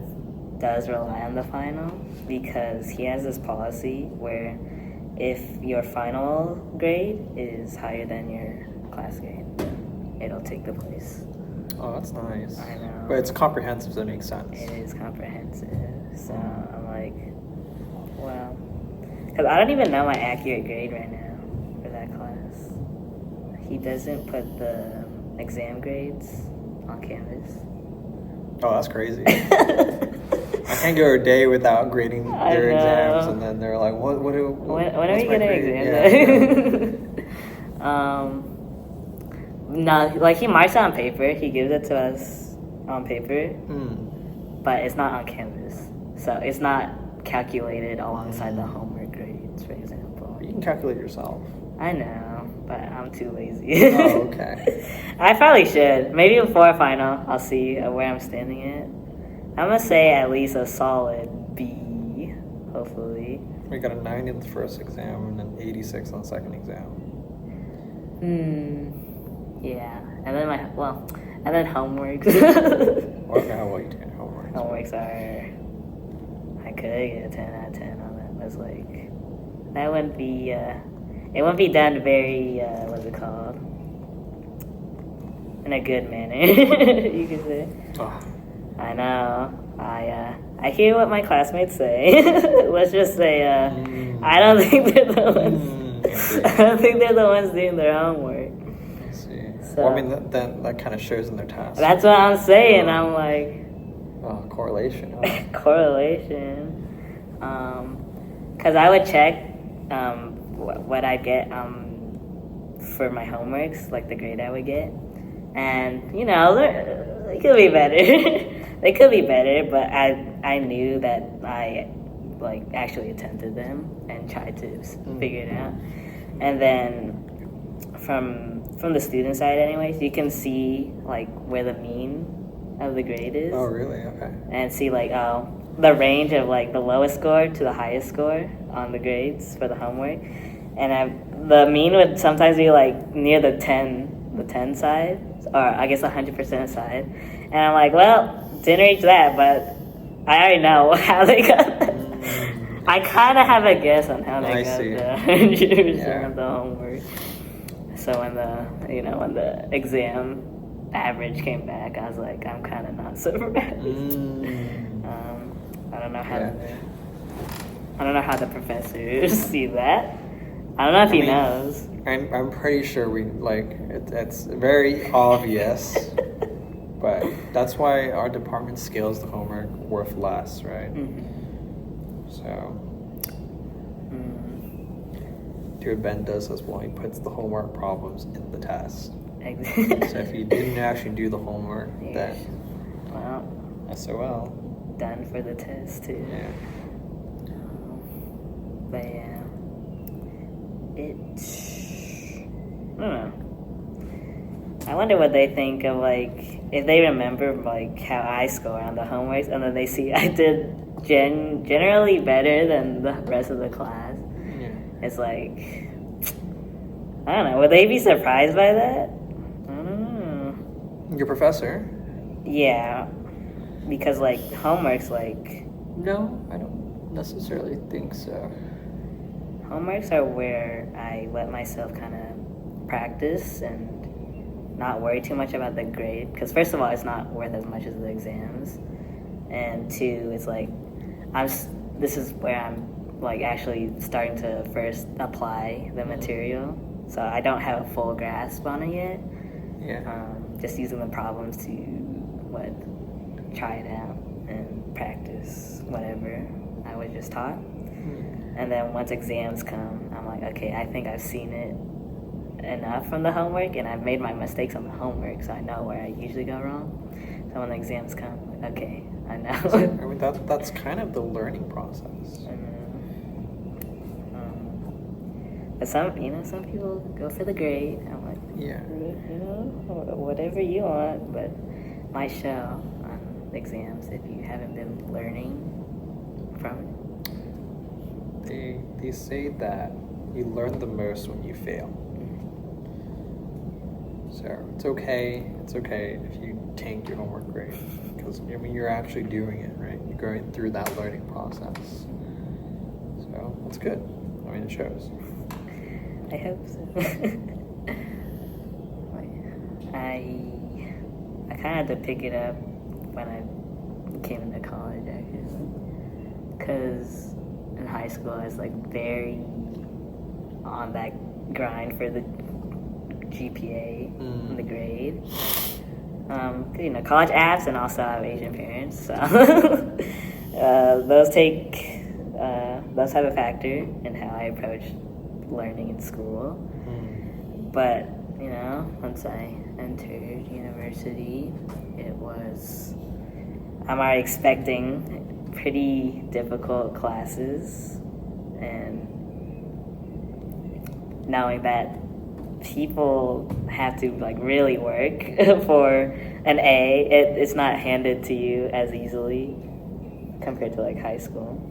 does rely on the final because he has this policy where if your final grade is higher than your class grade, it'll take the place. Oh, that's nice. I know. But it's comprehensive, so that makes sense. It is comprehensive. So I'm well, because I don't even know my accurate grade right now for that class. He doesn't put the exam grades on Canvas. Oh, that's crazy. I can't go a day without grading their exams, and then they're when are you getting exams? Yeah. No, he marks it on paper. He gives it to us on paper, but it's not on Canvas. So it's not calculated alongside the homework grades, for example. You can calculate yourself. I know, but I'm too lazy. Oh, okay. I probably should. Maybe before final, I'll see where I'm standing at. I'm gonna say at least a solid B, hopefully. We got a 90 in the first exam and an 86 on the second exam. Yeah. And then and then homeworks. Okay, how well you doing homeworks? Homeworks are... I could get a 10 out of 10 on that. That's like... That wouldn't be... it wouldn't be done very... what's it called? In a good manner, you could say. Oh. I know. I hear what my classmates say. Let's just say I don't think they're the ones. I don't think they're the ones doing their homework. I see. So, well, I mean, that kind of shows in their tasks. That's what I'm saying. I'm like... correlation. Correlation. Because I would check what I get for my homeworks, like the grade I would get. And, they could be better. They could be better, but I knew that I, actually attempted them and tried to figure it out. And then from the student side anyways, you can see, where the mean of the grade is. Oh, really? Okay. And see, the range of, the lowest score to the highest score on the grades for the homework. And the mean would sometimes be, near the 10 side, or I guess 100% side. And I'm like, well, didn't reach that, but I already know how they got that. I kind of have a guess on how they got the 100% of the homework. So when the exam average came back, I was like, I'm kind of not surprised. I don't know how the professors see that. I don't know if he knows. I'm pretty sure it's very obvious, but that's why our department scales the homework worth less, right? So, dude, Ben does this well. He puts the homework problems in the test. So if you didn't actually do the homework, then SOL. Done for the test too. Yeah. But yeah. I don't know. I wonder what they think of if they remember how I score on the homeworks, and then they see I did generally better than the rest of the class. Yeah. It's I don't know. Would they be surprised by that? I don't know. Your professor? Yeah, because homeworks No, I don't necessarily think so. Homeworks are where I let myself kind of practice and not worry too much about the grade. Because first of all, it's not worth as much as the exams. And two, it's this is where I'm actually starting to first apply the material. So I don't have a full grasp on it yet. Yeah. Just using the problems to, try it out and practice whatever I was just taught. And then once exams come, I'm like, okay, I think I've seen it enough from the homework, and I've made my mistakes on the homework, so I know where I usually go wrong. So when the exams come, okay, I know. I mean, that's kind of the learning process. But some people go for the grade. I'm like, yeah, whatever you want, but might show on exams if you haven't been learning from it. They say that you learn the most when you fail. So it's okay if you tank your homework grade, because you're actually doing it, right? You're going through that learning process. So that's good. I mean, it shows. I hope so. I kind of had to pick it up when I came into college, actually, because in high school I was very on that grind for the GPA and the grade. College apps, and also I have Asian parents, so those have a factor in how I approach learning in school. But once I entered university, I'm already expecting pretty difficult classes, and knowing that people have to like really work for an A. It's not handed to you as easily compared to like high school.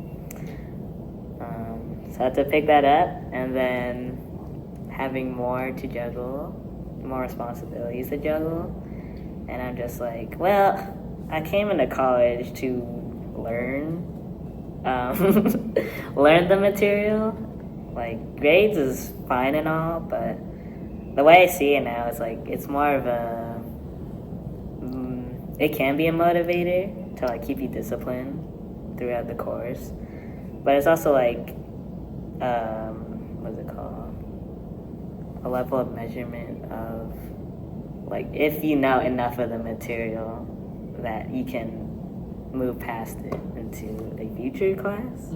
So I had to pick that up, and then having more to juggle, more responsibilities to juggle, and I'm just like, well, I came into college to learn learn the material. Like, grades is fine and all, but the way I see it now is like it's more of a it can be a motivator to like keep you disciplined throughout the course, but it's also like what's it called, a level of measurement of like if you know enough of the material that you can move past it into a future class.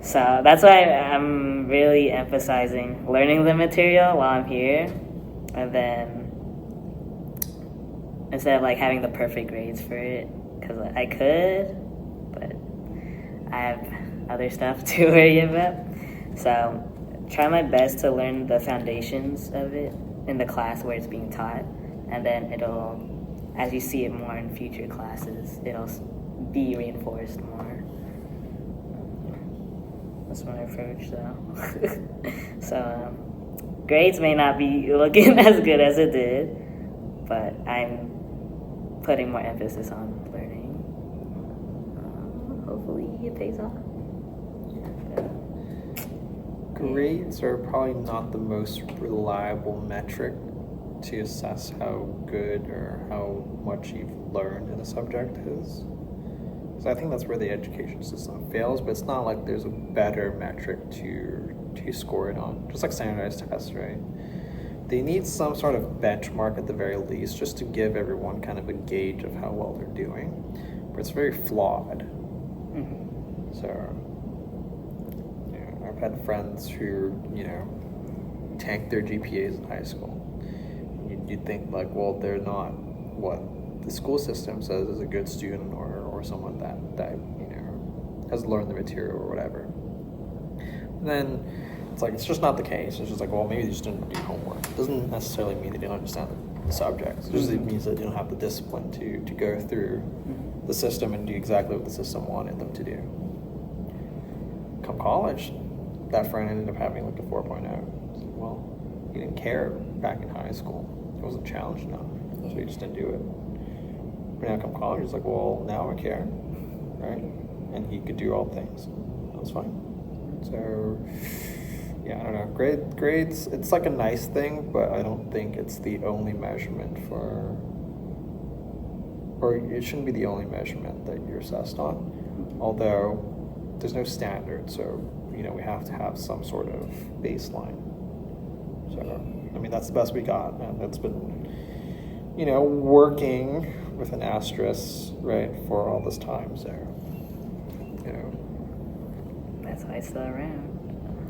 So that's why I'm really emphasizing learning the material while I'm here, and then instead of like having the perfect grades for it, because I could, but I have other stuff to worry about. So try my best to learn the foundations of it in the class where it's being taught, and then it'll, as you see it more in future classes, it'll be reinforced more. That's my approach, though. So grades may not be looking as good as it did, but I'm putting more emphasis on learning. Hopefully it pays off. Grades are probably not the most reliable metric to assess how good or how much you've learned in a subject is. So I think that's where the education system fails, but it's not like there's a better metric to score it on. Just like standardized tests, right? They need some sort of benchmark at the very least, just to give everyone kind of a gauge of how well they're doing. But it's very flawed. So I've had friends who, tanked their GPAs in high school. You'd think like, well, they're not what the school system says is a good student or someone that has learned the material or whatever. And then it's like, it's just not the case. It's just like, well, maybe they just didn't do homework. It doesn't necessarily mean they didn't understand the subjects. It just means that they don't have the discipline to go through the system and do exactly what the system wanted them to do. Come college, that friend ended up having like a 4.0. Well, he didn't care back in high school. It wasn't challenged enough, so he just didn't do it. But now come college, he's like, well, now I care, right? And he could do all things. That was fine. So, yeah, I don't know. Grades, it's like a nice thing, but I don't think it's the only measurement or it shouldn't be the only measurement that you're assessed on. Although there's no standard, so, we have to have some sort of baseline. So, I mean, that's the best we got, and it's been, working with an asterisk, right, for all this time, so, That's why it's still around.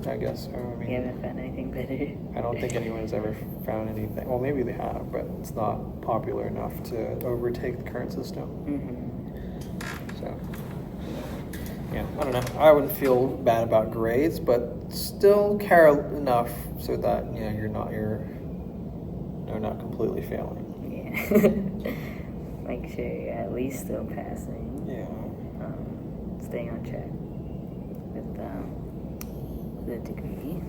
I guess so. I mean, You haven't found anything better. I don't think anyone's ever found anything. Well, maybe they have, but it's not popular enough to overtake the current system. So, yeah, I don't know. I wouldn't feel bad about grades, but still care enough so that you're not completely failing. Yeah. Make sure you're at least still passing. Yeah. Staying on track with the degree.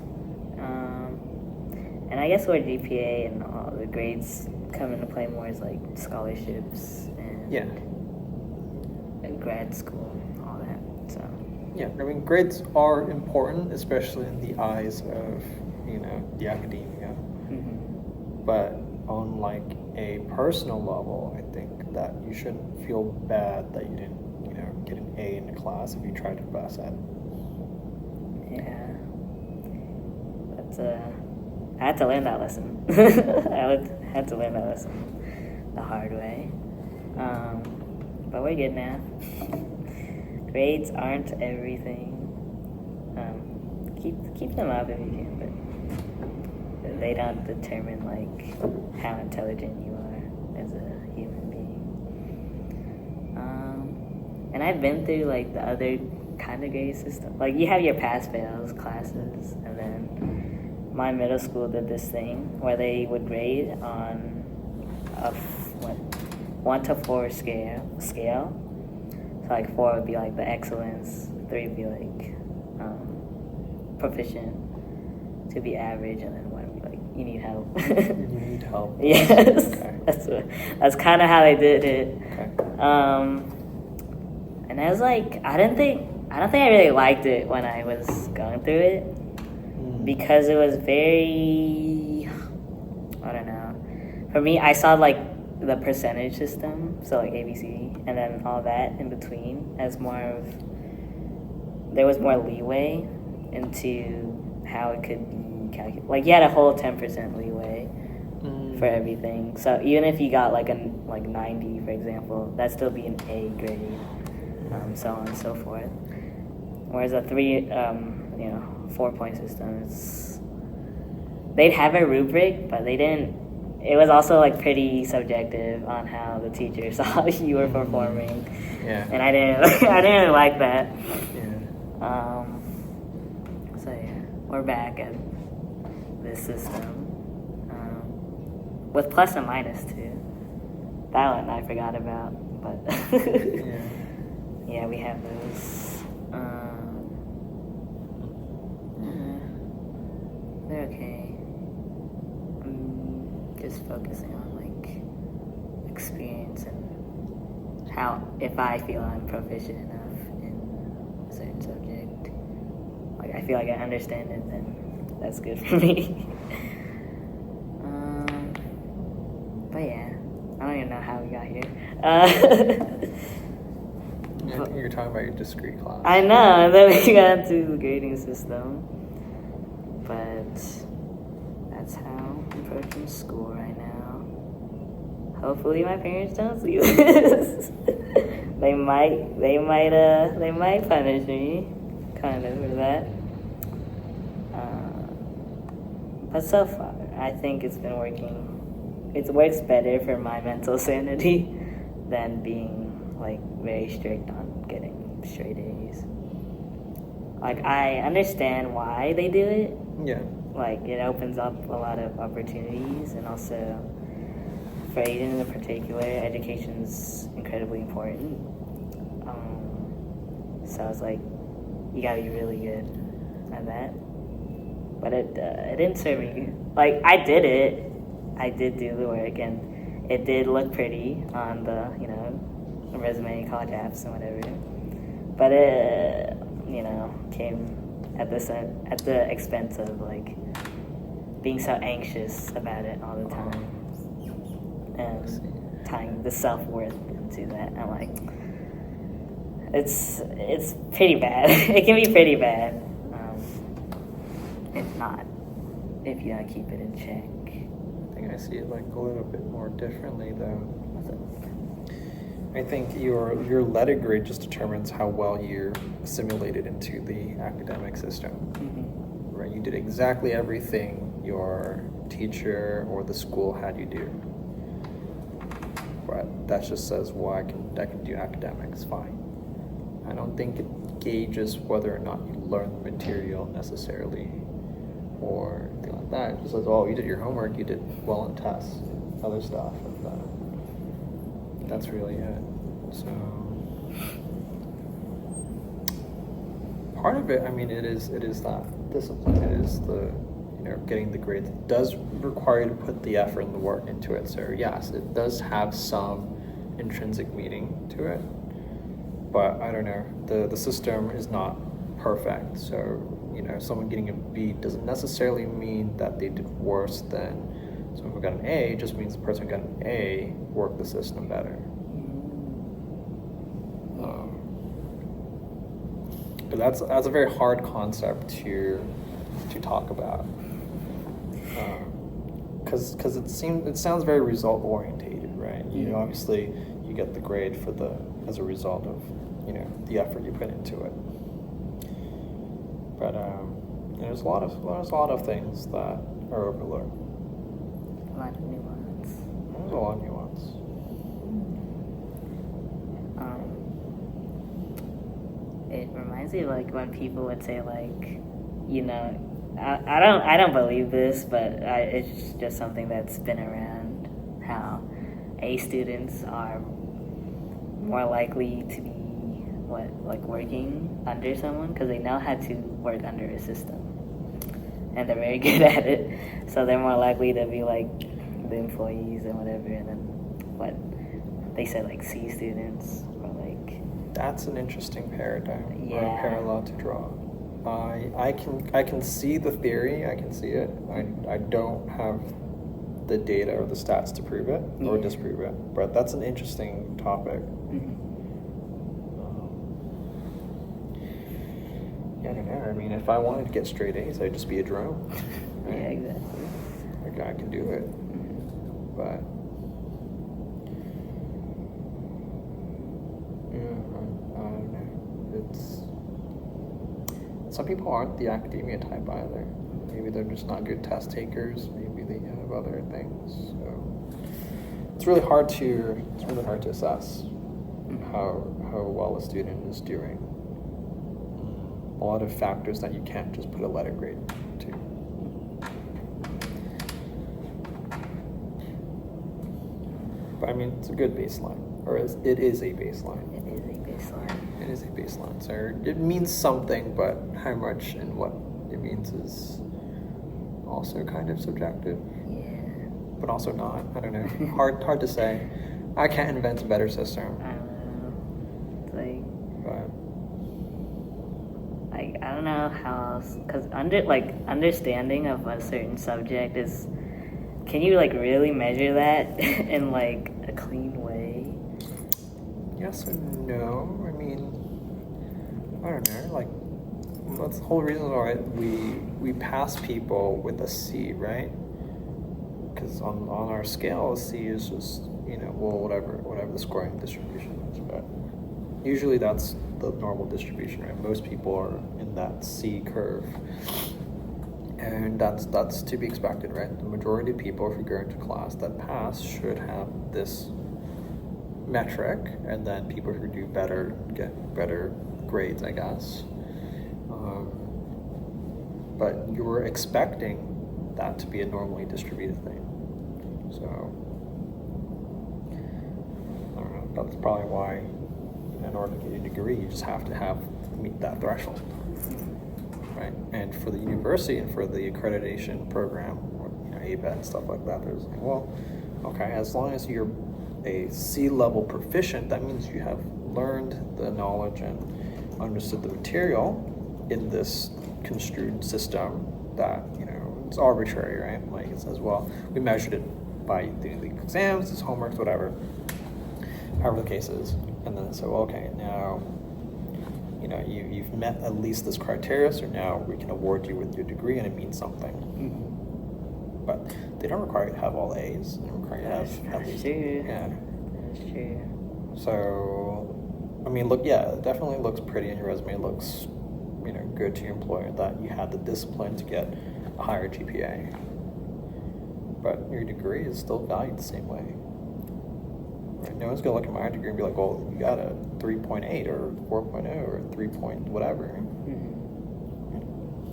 And I guess where GPA and all the grades come into play more is like scholarships and grad school, all that. So yeah, I mean, grades are important, especially in the eyes of the academia. But on like a personal level, I think that you shouldn't feel bad that you didn't get an A in the class if you tried your best at it. Yeah, but I had to learn that lesson. I had to learn that lesson the hard way. But we're good now. Grades aren't everything. Keep them up if you can, but they don't determine like how intelligent you are as a human being. And I've been through like the other kind of grade system. Like you have your pass fails classes, and then my middle school did this thing where they would grade on a 1 to 4 scale. So like 4 would be like the excellence, 3 would be like proficient, 2 would be average, and then 1 would be like you need help. You need help. Yes, Okay. that's kind of how they did it. Okay. And I was like, I don't think I really liked it when I was going through it because it was very, I don't know. For me, I saw like the percentage system, so like ABC, and then all that in between as more of, there was more leeway into how it could be calculated. Like you had a whole 10% leeway for everything. So even if you got like 90, for example, that'd still be an A grade, so on and so forth. Whereas a 4-point system, they'd have a rubric, but they didn't. It was also like pretty subjective on how the teacher saw you were performing. Yeah. And I didn't like that. Yeah. So yeah, we're back at this system. With plus and minus too. That one I forgot about, but yeah, we have those. They're okay. I'm just focusing on like experience and how, if I feel I'm proficient enough in a certain subject, like I feel like I understand it, then that's good for me. But yeah, I don't even know how we got here. You're talking about your discrete class. I know, and then we got into the grading system. But that's how I'm approaching school right now. Hopefully my parents don't see this. They might punish me, kind of, for that. But so far, I think it's been working. It works better for my mental sanity than being like very strict on getting straight A's. Like I understand why they do it. Yeah. Like it opens up a lot of opportunities, and also for Aiden in particular, education's incredibly important. So it's like you gotta be really good at that. But it didn't serve me. Like I did do the work, and it did look pretty on the resume, college apps, and whatever. But it came at the expense of like being so anxious about it all the time, and tying the self-worth into that. I'm like, it's pretty bad. It can be pretty bad if you don't keep it in check. I think I see it like a little bit more differently though. I think your letter grade just determines how well you're assimilated into the academic system. Mm-hmm. Right? You did exactly everything your teacher or the school had you do. But that just says, well, I can do academics fine. I don't think it gauges whether or not you learn the material necessarily or anything like that. It just says, oh, you did your homework, you did well on tests, other stuff like that. That's really it. So part of it, I mean, it is that discipline. It is the getting the grades. It does require you to put the effort and the work into it. So yes, it does have some intrinsic meaning to it. But I don't know. The system is not perfect. So someone getting a B doesn't necessarily mean that they did worse than someone who got an A. It just means the person who got an A worked the system better. But that's a very hard concept to talk about, because it sounds very result orientated, right? Obviously you get the grade as a result of the effort you put into it. But there's a lot of things that are overlooked. A lot of nuance. There's a lot of nuance. It reminds me of like when people would say like, I don't believe this, but it's just something that's been around, how A students are more likely to be working under someone because they know how to work under a system, and they're very good at it, so they're more likely to be like the employees and whatever. And then what they said, like C students or like, that's an interesting paradigm, yeah, or parallel to draw. I can see the theory, I can see it. I don't have the data or the stats to prove it or disprove it, but that's an interesting topic. Yeah, I don't know. I mean, if I wanted to get straight A's, I'd just be a drone. Right? Yeah, exactly. Like, I can do it, but I don't know. Some people aren't the academia type either. Maybe they're just not good test takers. Maybe they have other things. So it's really hard to assess how well a student is doing. A lot of factors that you can't just put a letter grade to. But I mean, it's a good baseline, or it is a baseline. It is a baseline. It is a baseline. So it means something, but how much and what it means is also kind of subjective. Yeah. But also not. I don't know. Hard to say. I can't invent a better system. I don't know. It's like, I don't know how else, because understanding of a certain subject is, can you really measure that in a clean way? Yes and no. I mean, I don't know. That's the whole reason why we pass people with a C, right? Because on our scale, a C is just whatever the scoring distribution is, but usually that's the normal distribution, right? Most people are in that C curve, and that's to be expected, right? The majority of people, if you go into class that pass, should have this metric, and then people who do better get better grades, I guess. But you're expecting that to be a normally distributed thing, so I don't know. That's probably why, in order to get a degree, you just have to meet that threshold, right? And for the university and for the accreditation program, or ABET and stuff like that, there's okay, as long as you're a C-level proficient, that means you have learned the knowledge and understood the material in this construed system that it's arbitrary, right? Like it says, well, we measured it by doing the exams, this homeworks, whatever, however the case is, and then so okay, now you've met at least this criteria, so now we can award you with your degree, and it means something. But they don't require you to have all A's. They require you to have at least. Yeah. That's true. So, I mean, it definitely looks pretty in your resume. It looks, good to your employer that you had the discipline to get a higher GPA. But your degree is still valued the same way. Right? No one's gonna look at my degree and be like, "Well, you got a 3.8 or 4.0 or 3 point whatever."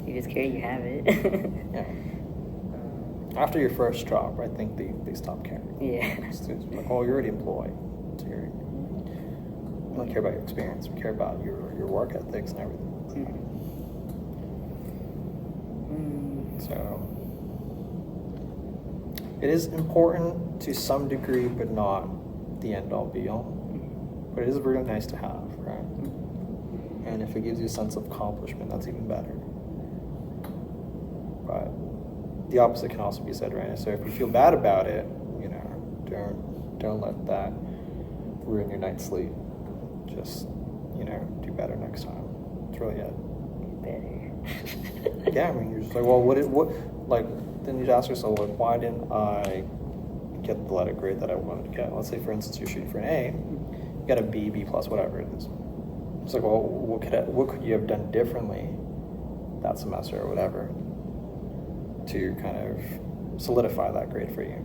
You just care you have it. Yeah. After your first job, I think they stop caring. Yeah. Students are like, "Oh, you're already employed. So we don't care about your experience. We care about your work ethics and everything." So it is important to some degree, but not the end-all be-all. But it is really nice to have, right? And if it gives you a sense of accomplishment, that's even better. But the opposite can also be said, right? So if you feel bad about it, don't let that ruin your night's sleep. Just, do better next time. It's really it. Better. Yeah, I mean, you're just like, well, then you'd ask yourself, why didn't I get the letter grade that I wanted to get? Let's say, for instance, you're shooting for an A, you got a B, B plus, whatever it is. It's like, well, what could you have done differently that semester or whatever to kind of solidify that grade for you?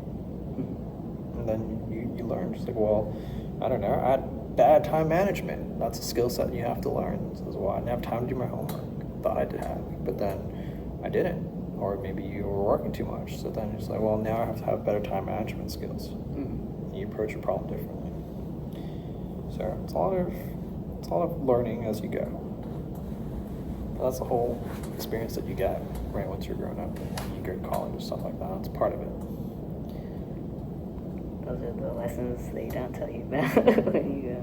And then you learn, just like, well, I don't know, I had bad time management. That's a skill set you have to learn. So, well, I didn't have time to do my homework. Thought I did have, but then I I didn't. Or maybe you were working too much. So then it's like, well, now I have to have better time management skills. Mm-hmm. You approach a problem differently. So it's a lot of learning as you go. That's the whole experience that you get right once you're grown up and you go to college and stuff like that. It's part of it. Those are the lessons they don't tell you about when you go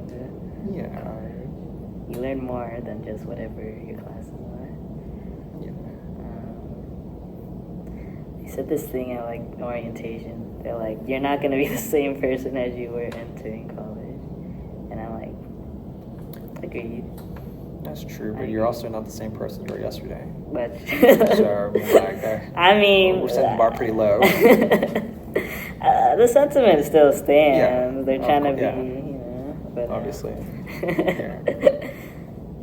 to college. You learn more than just whatever your classes are. Yeah. They said this thing at like orientation. They're like, you're not going to be the same person as you were entering college. And I'm like, agreed. That's true, but you're also not the same person you were yesterday. But so, I mean, we're setting the bar pretty low. The sentiment still stands. Yeah. They're trying to be, but obviously.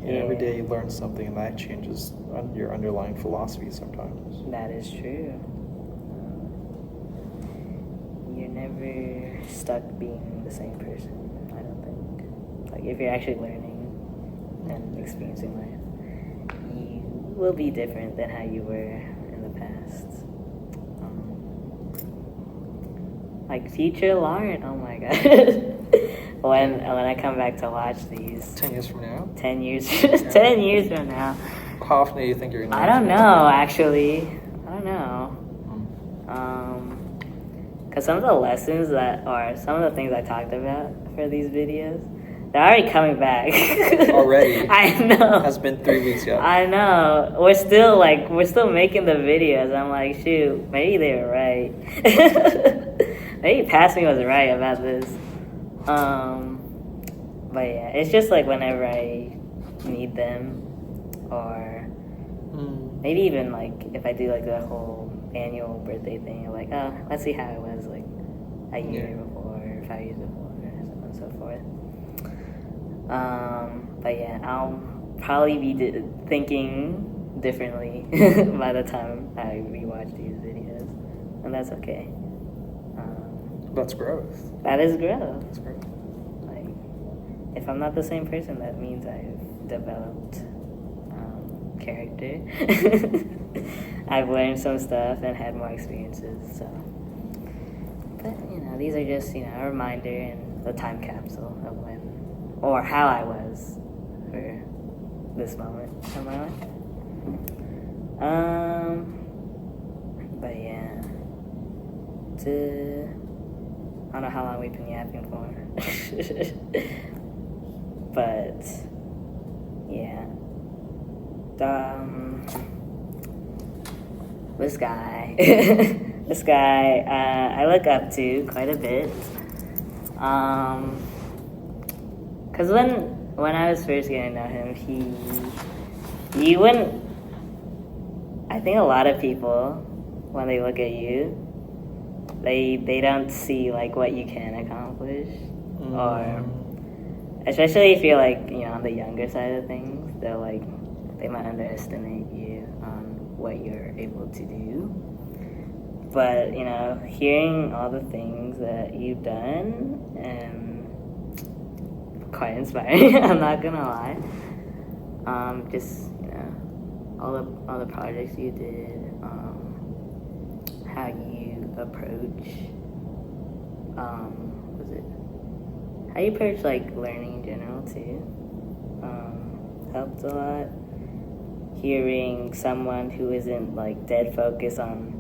Every day you learn something, and that changes your underlying philosophy sometimes. That is true. You're never stuck being the same person, I don't think. Like, if you're actually learning and experiencing life, you will be different than how you were in the past. Like future Lauren, oh my god. when I come back to watch these 10 years from now? 10 years 10 years from now. How often do you think you're gonna I don't know, actually. I don't know. Because some of the lessons some of the things I talked about for these videos, they're already coming back. Already? I know. It has been 3 weeks yet. I know. We're still making the videos. I'm like, shoot, maybe they were right. Maybe Passme was right about this. But yeah, it's just like whenever I need them, or maybe even like if I do like the whole annual birthday thing, I'm like, oh, let's see how it was like a year before, 5 years before, so on and so forth. But yeah, I'll probably be thinking differently by the time I rewatch these videos, and that's okay. That's growth. That is growth. That's growth. Like, if I'm not the same person, that means I've developed character. I've learned some stuff and had more experiences. So, but these are just a reminder and the time capsule of when or how I was for this moment in my life. But yeah, I don't know how long we've been yapping for. But yeah, this guy I look up to quite a bit. Cause when I was first getting to know him, you wouldn't. I think a lot of people, when they look at you, they don't see like what you can accomplish, or especially if you're like on the younger side of things, they might underestimate you on what you're able to do. But hearing all the things that you've done, quite inspiring. I'm not gonna lie. Just all the projects you did, how you approach how you approach like learning in general too, helped a lot. Hearing someone who isn't like dead focused on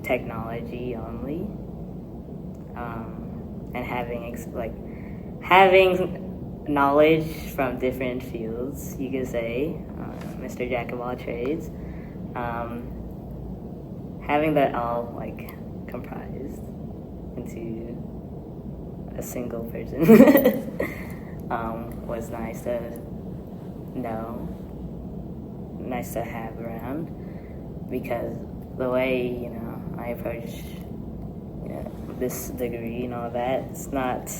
technology only, and having knowledge from different fields, you could say, Mr. Jack of all trades, having that all like comprised into a single person was nice to know, nice to have around, because the way I approach this degree and all that, it's not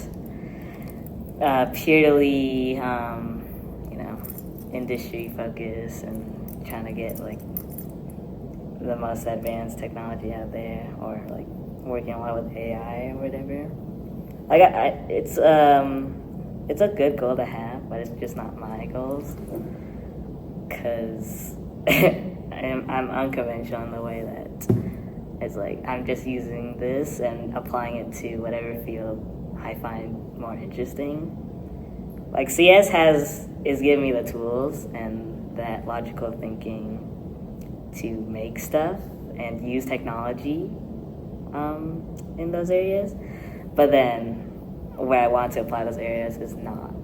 purely industry focused and trying to get like the most advanced technology out there, or like working a lot with AI or whatever. Like it's a good goal to have, but it's just not my goals, because I'm unconventional in the way that it's like I'm just using this and applying it to whatever field I find more interesting. Like CS is giving me the tools and that logical thinking to make stuff and use technology in those areas. But then where I want to apply those areas is not,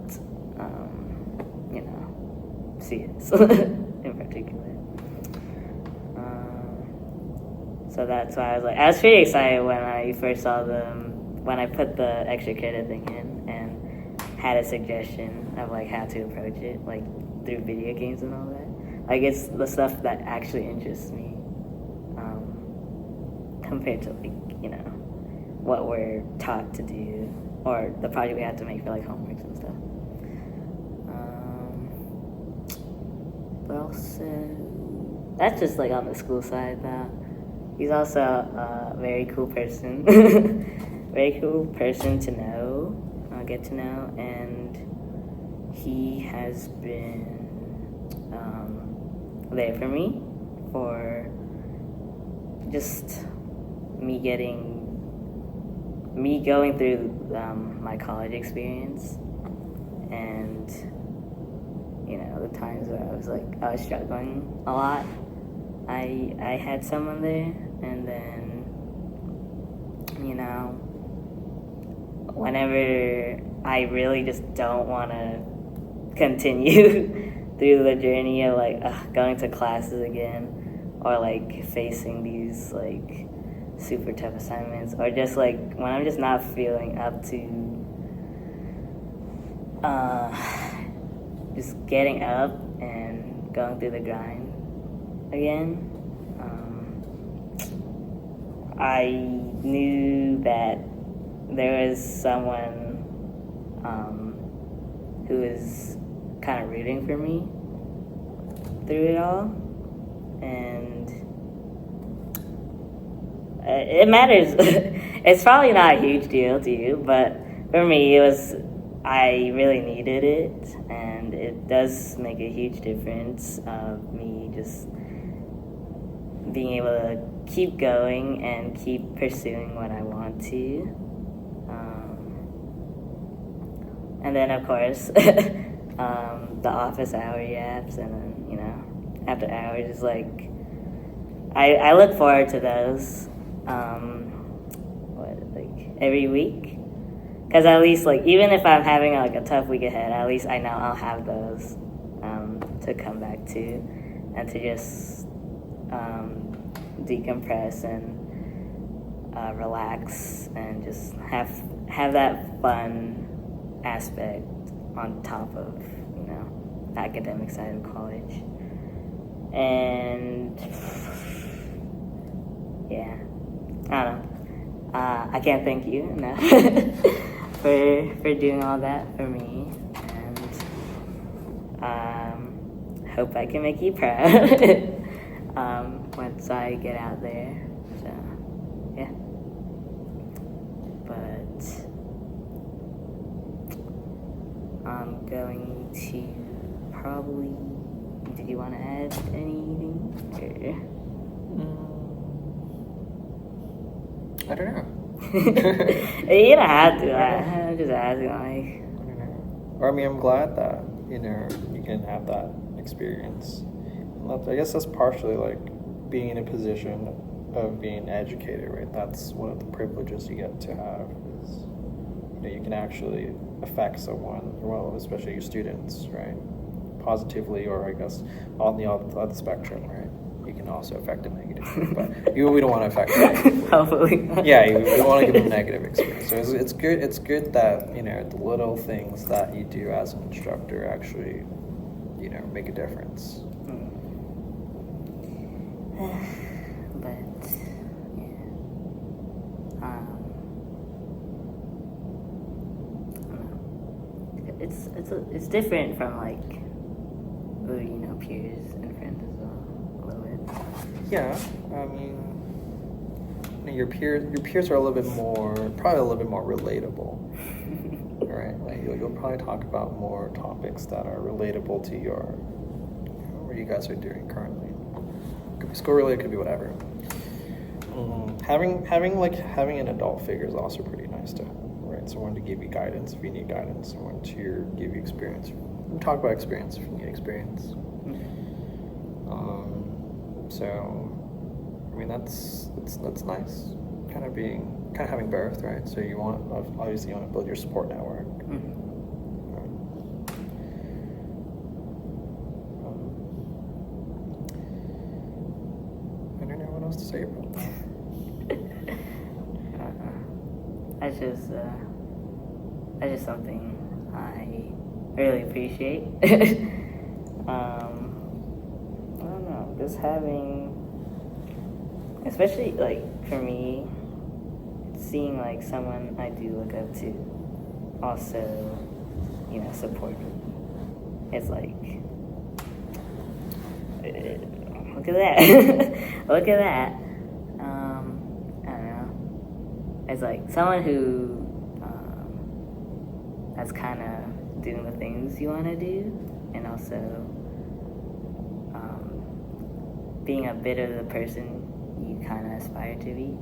CS in particular. So that's why I was pretty excited when I first saw when I put the extra credit thing in and had a suggestion of like how to approach it, like through video games and all that. Like it's the stuff that actually interests me, compared to what we're taught to do or the project we have to make for like homeworks and stuff. But also, that's just like on the school side though. He's also a very cool person, very cool person to know, get to know, and he has been there for me for just me going through my college experience, and the times where I was struggling a lot. I had someone there, and then whenever I really just don't want to continue through the journey of going to classes again, or like facing these like super tough assignments, or just like when I'm just not feeling up to just getting up and going through the grind again. I knew that there was someone who was kind of rooting for me through it all, and it matters. It's probably not a huge deal to you, but for me, I really needed it, and it does make a huge difference of me just being able to keep going and keep pursuing what I want to. And then, of course, the office hour yaps, and then, after hours is like, I look forward to those, every week. Because at least, even if I'm having, a tough week ahead, at least I know I'll have those to come back to, and to just decompress and relax, and just have that fun aspect on top of, the academic side of college. And, yeah, I don't know. I can't thank you enough for doing all that for me, and hope I can make you proud once I get out there. So, yeah. But I'm going to probably... Did you want to add anything? I don't know. You don't have to. I'm just asking, I don't know. Or, I'm glad that, you can have that experience. I guess that's partially, being in a position of being educated, right? That's one of the privileges you get to have is, you can actually affect someone, well, especially your students, right? Positively, or I guess on the other spectrum, right? You can also affect them negatively, but we don't want to affect them negatively. Hopefully. Yeah, we want to give them a negative experience. So it's good. It's good that the little things that you do as an instructor actually, make a difference. But yeah, I don't know. It's different from peers and friends as well, a little bit. Yeah, your peers are a little bit more, probably a little bit more relatable, right? You'll probably talk about more topics that are relatable to what you guys are doing currently. could be school related, it could be whatever. Having an adult figure is also pretty nice too, right? Someone to give you guidance if you need guidance, someone to give you experience. We talk about experience if you need experience. So, I mean, that's nice. Kind of having both, right? So you want to build your support network. I don't know what else to say about that. That's just something I really appreciate. I don't know, just having, especially like for me, seeing like someone I do look up to also, support me. It's like, look at that. Look at that. I don't know. It's like someone who that's kind of doing the things you want to do, and also being a bit of the person you kind of aspire to be.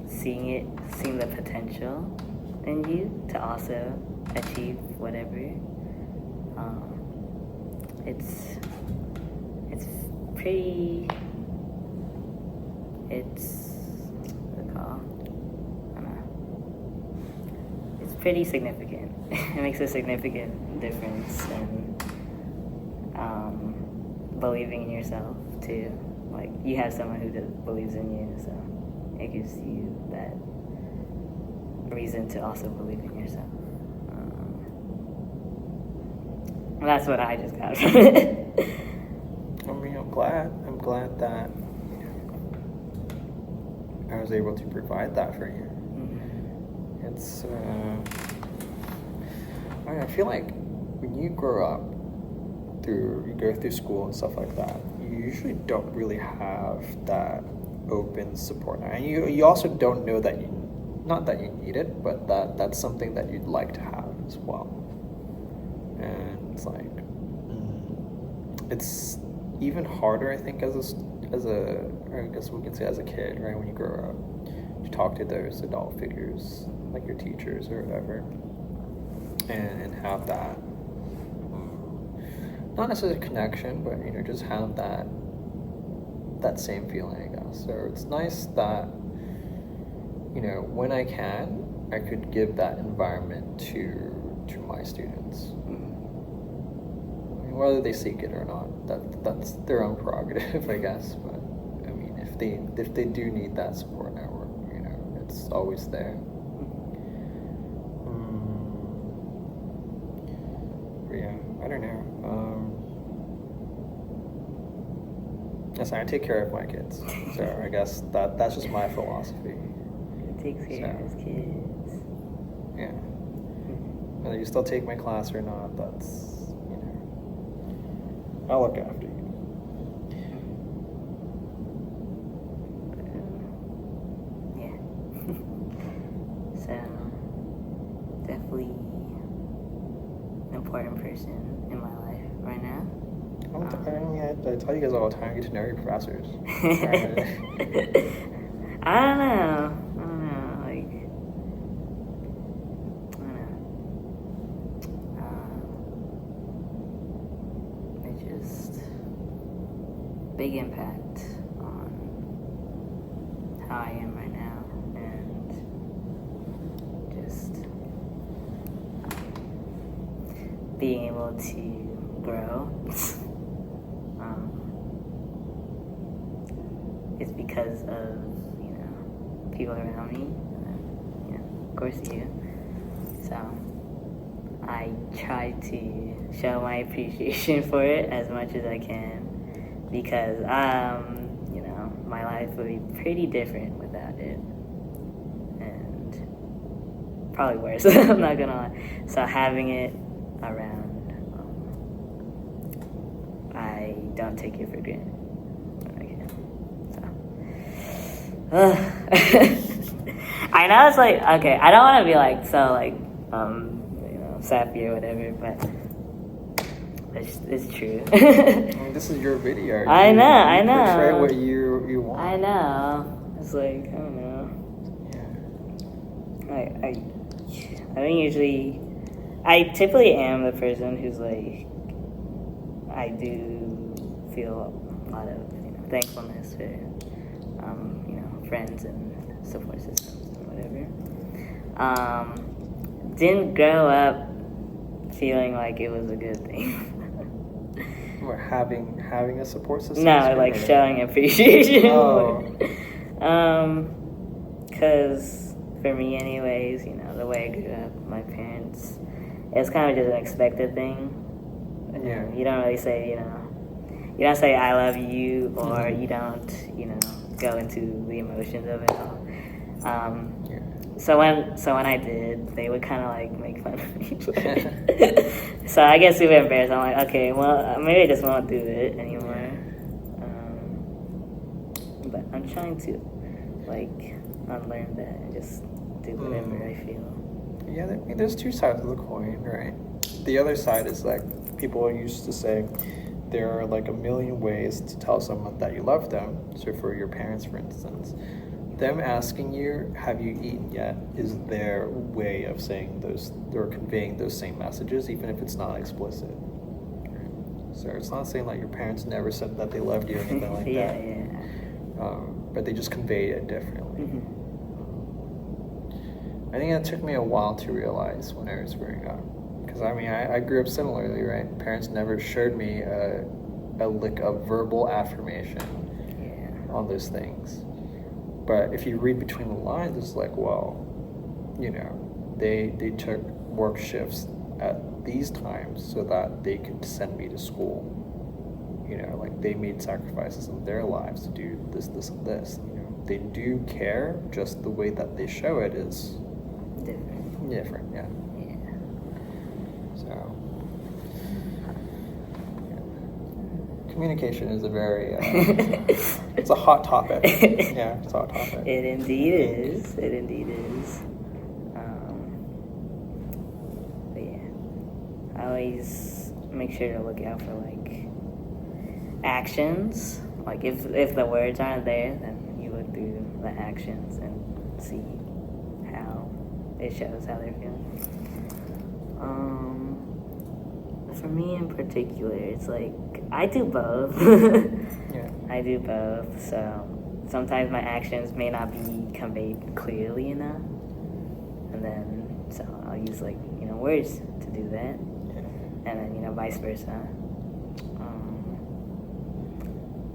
Seeing the potential in you to also achieve whatever. It's pretty. What's it called? I don't know. It's pretty significant. It makes a significant difference in believing in yourself too. Like you have someone who believes in you, so it gives you that reason to also believe in yourself. And that's what I just got from it. I mean, I'm glad that I was able to provide that for you. It's I feel like when you grow up, you go through school and stuff like that, you usually don't really have that open support. And you also don't know that not that you need it, but that's something that you'd like to have as well. And it's like, it's even harder, I think, or I guess we can say as a kid, right? When you grow up, to talk to those adult figures, like your teachers or whatever, and have that, not necessarily connection, but just have that same feeling, I guess. So it's nice that when I can, I could give that environment to my students. Whether they seek it or not, that's their own prerogative, I guess. But I mean, if they do need that support network, it's always there. But yeah, I don't know. Yes, I take care of my kids, so I guess that's just my philosophy. He takes care of his kids. Yeah. Whether you still take my class or not, that's. I'll look after you. Yeah. So, definitely an important person in my life right now. I tell you guys all the time, get to know your professors. I don't know. Big impact on how I am right now, and just being able to grow. It's because of people around me, and, of course you. So I try to show my appreciation for it as much as I can. Because, my life would be pretty different without it. And probably worse, I'm not gonna lie. So having it around, I don't take it for granted. I know it's like, okay, I don't want to be like, so like, sappy or whatever, but It's true. I mean, this is your video. I know. Portray what you want. I know. It's like, I don't know. Yeah. I don't usually. I typically am the person who's like, I do feel a lot of thankfulness for friends and support systems and whatever. Didn't grow up feeling like it was a good thing. Or having a support system? No, like showing appreciation. Oh. Because for me anyways, the way I grew up, my parents, it's kind of just an expected thing. Yeah. You don't really say, you don't say I love you, or you don't, go into the emotions of it all. Yeah. So when I did, they would kind of like make fun of me. So I get super embarrassed. I'm like, okay, well, maybe I just won't do it anymore. But I'm trying to like unlearn that and just do whatever I feel. Yeah, there's two sides of the coin, right? The other side is like people used to say there are like a million ways to tell someone that you love them. So for your parents, for instance, them asking you, have you eaten yet, is their way of saying those or conveying those same messages, even if it's not explicit. So it's not saying like your parents never said that they loved you or anything like that. Yeah. But they just convey it differently. Mm-hmm. I think it took me a while to realize when I was growing up. Because I grew up similarly, right? Parents never showed me a verbal affirmation on those things. But if you read between the lines, it's like, well, they took work shifts at these times so that they could send me to school. Like they made sacrifices in their lives to do this, and this. They do care, just the way that they show it is different, yeah. So, communication is a very, it's a hot topic. Yeah, it's a hot topic. It indeed is. But yeah, I always make sure to look out for like actions. Like if the words aren't there, then you look through the actions and see how it shows how they're feeling. For me in particular, it's like I do both. Yeah. I do both. So sometimes my actions may not be conveyed clearly enough, and then so I'll use like words to do that, and then vice versa.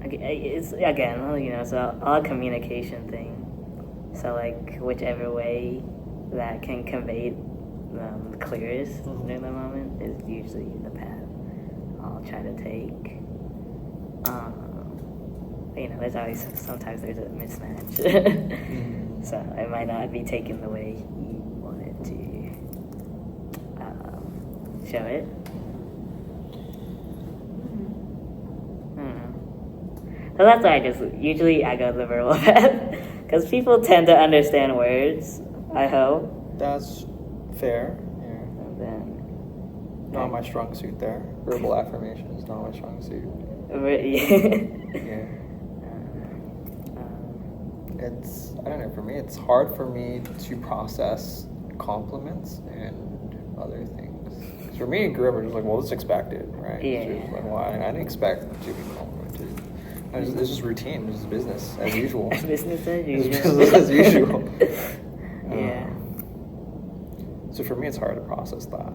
It's again, it's all a communication thing. So like whichever way that can convey the clearest during the moment is usually the path I'll try to take. There's always sometimes there's a mismatch, so it might not be taken the way you want it to show it. So that's why I go the verbal path, because people tend to understand words, I hope. That's fair, yeah. And then... Not my strong suit there. Verbal affirmation is not my strong suit. Yeah. It's, I don't know, for me, it's hard for me to process compliments and other things. For me, I grew up, I was like, well, it's expected, right? Yeah. So like, well, I didn't expect to be complimented. This is routine. This is business as usual. Business as usual. Business as usual. Yeah. So for me, it's hard to process that.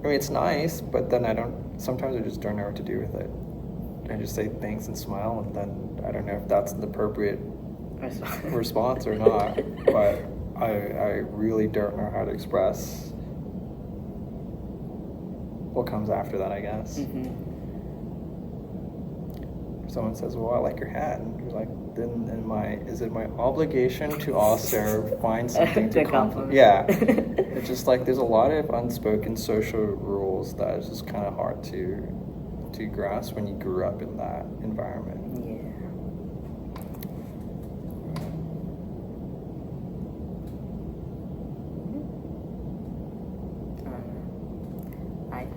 It's nice, but then sometimes I just don't know what to do with it. I just say thanks and smile, and then I don't know if that's the appropriate response or not, but I really don't know how to express what comes after that, I guess. Someone says, well, I like your hat, and you're like, then is it my obligation to also find something to compliment? Yeah. It's just like there's a lot of unspoken social rules that is just kind of hard to grasp when you grew up in that environment.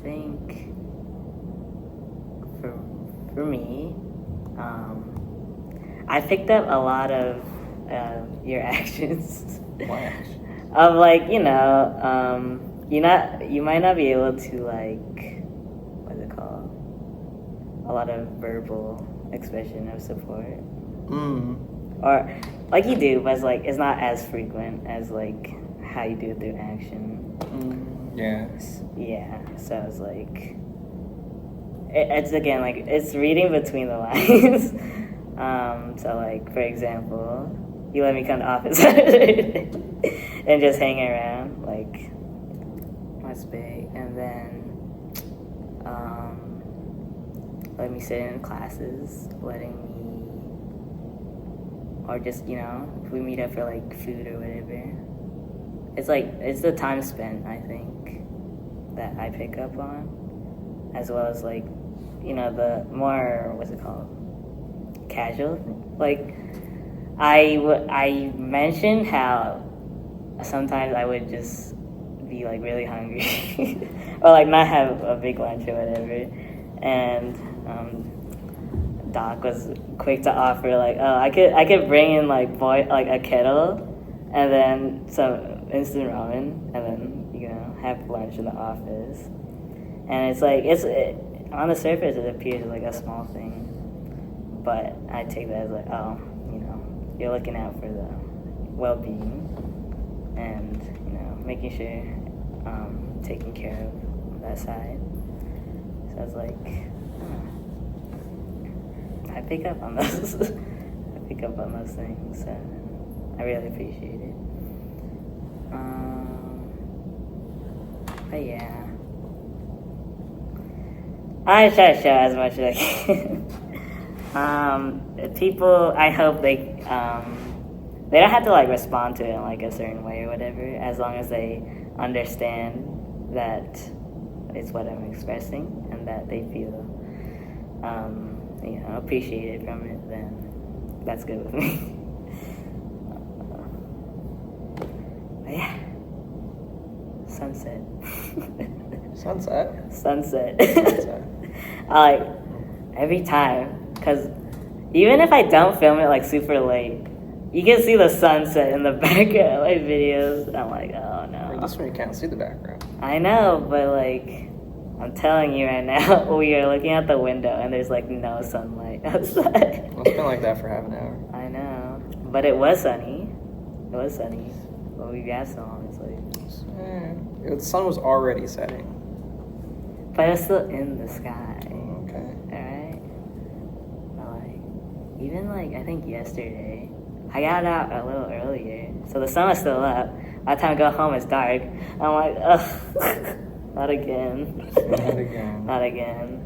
think for me, I picked up a lot of your actions. My action. Of like, you might not be able to like, what's it called? A lot of verbal expression of support. Or like you do, but it's not as frequent as like how you do it through action. Yeah. Yeah. So it's like it's again like it's reading between the lines. So like for example, you let me come to office and just hang around like what's big, and then let me sit in classes, letting me. Or just, if we meet up for, like, food or whatever. It's the time spent, I think, that I pick up on. As well as, like, the more, what's it called? Casual. Like, I mentioned how sometimes I would just be, like, really hungry. Or, like, not have a big lunch or whatever. And, Doc was quick to offer like, oh, I could bring in like a kettle, and then some instant ramen, and then have lunch in the office. And it's like on the surface it appears like a small thing, but I take that as like, oh, you're looking out for the well-being, and making sure taking care of that side. So it's like. I pick up on those. I pick up on those things, so I really appreciate it. But yeah, I try to show as much as I can. People, I hope they don't have to like respond to it in like a certain way or whatever, as long as they understand that it's what I'm expressing and that they feel. Appreciated from it, then that's good with me. But yeah, sunset. Sunset. Like every time, because even if I don't film it like super late, you can see the sunset in the background of my videos. I'm like, oh no. This one you can't see the background. I know, but like. I'm telling you right now, we are looking out the window and there's like no sunlight outside. Well, it's been like that for half an hour. I know, but it was sunny. But we got so long. It's like the sun was already setting, but it's still in the sky. Okay. All right. But like, even like I think yesterday, I got out a little earlier, so the sun was still up. By the time I go home, it's dark. I'm like, ugh. Not again. Not again.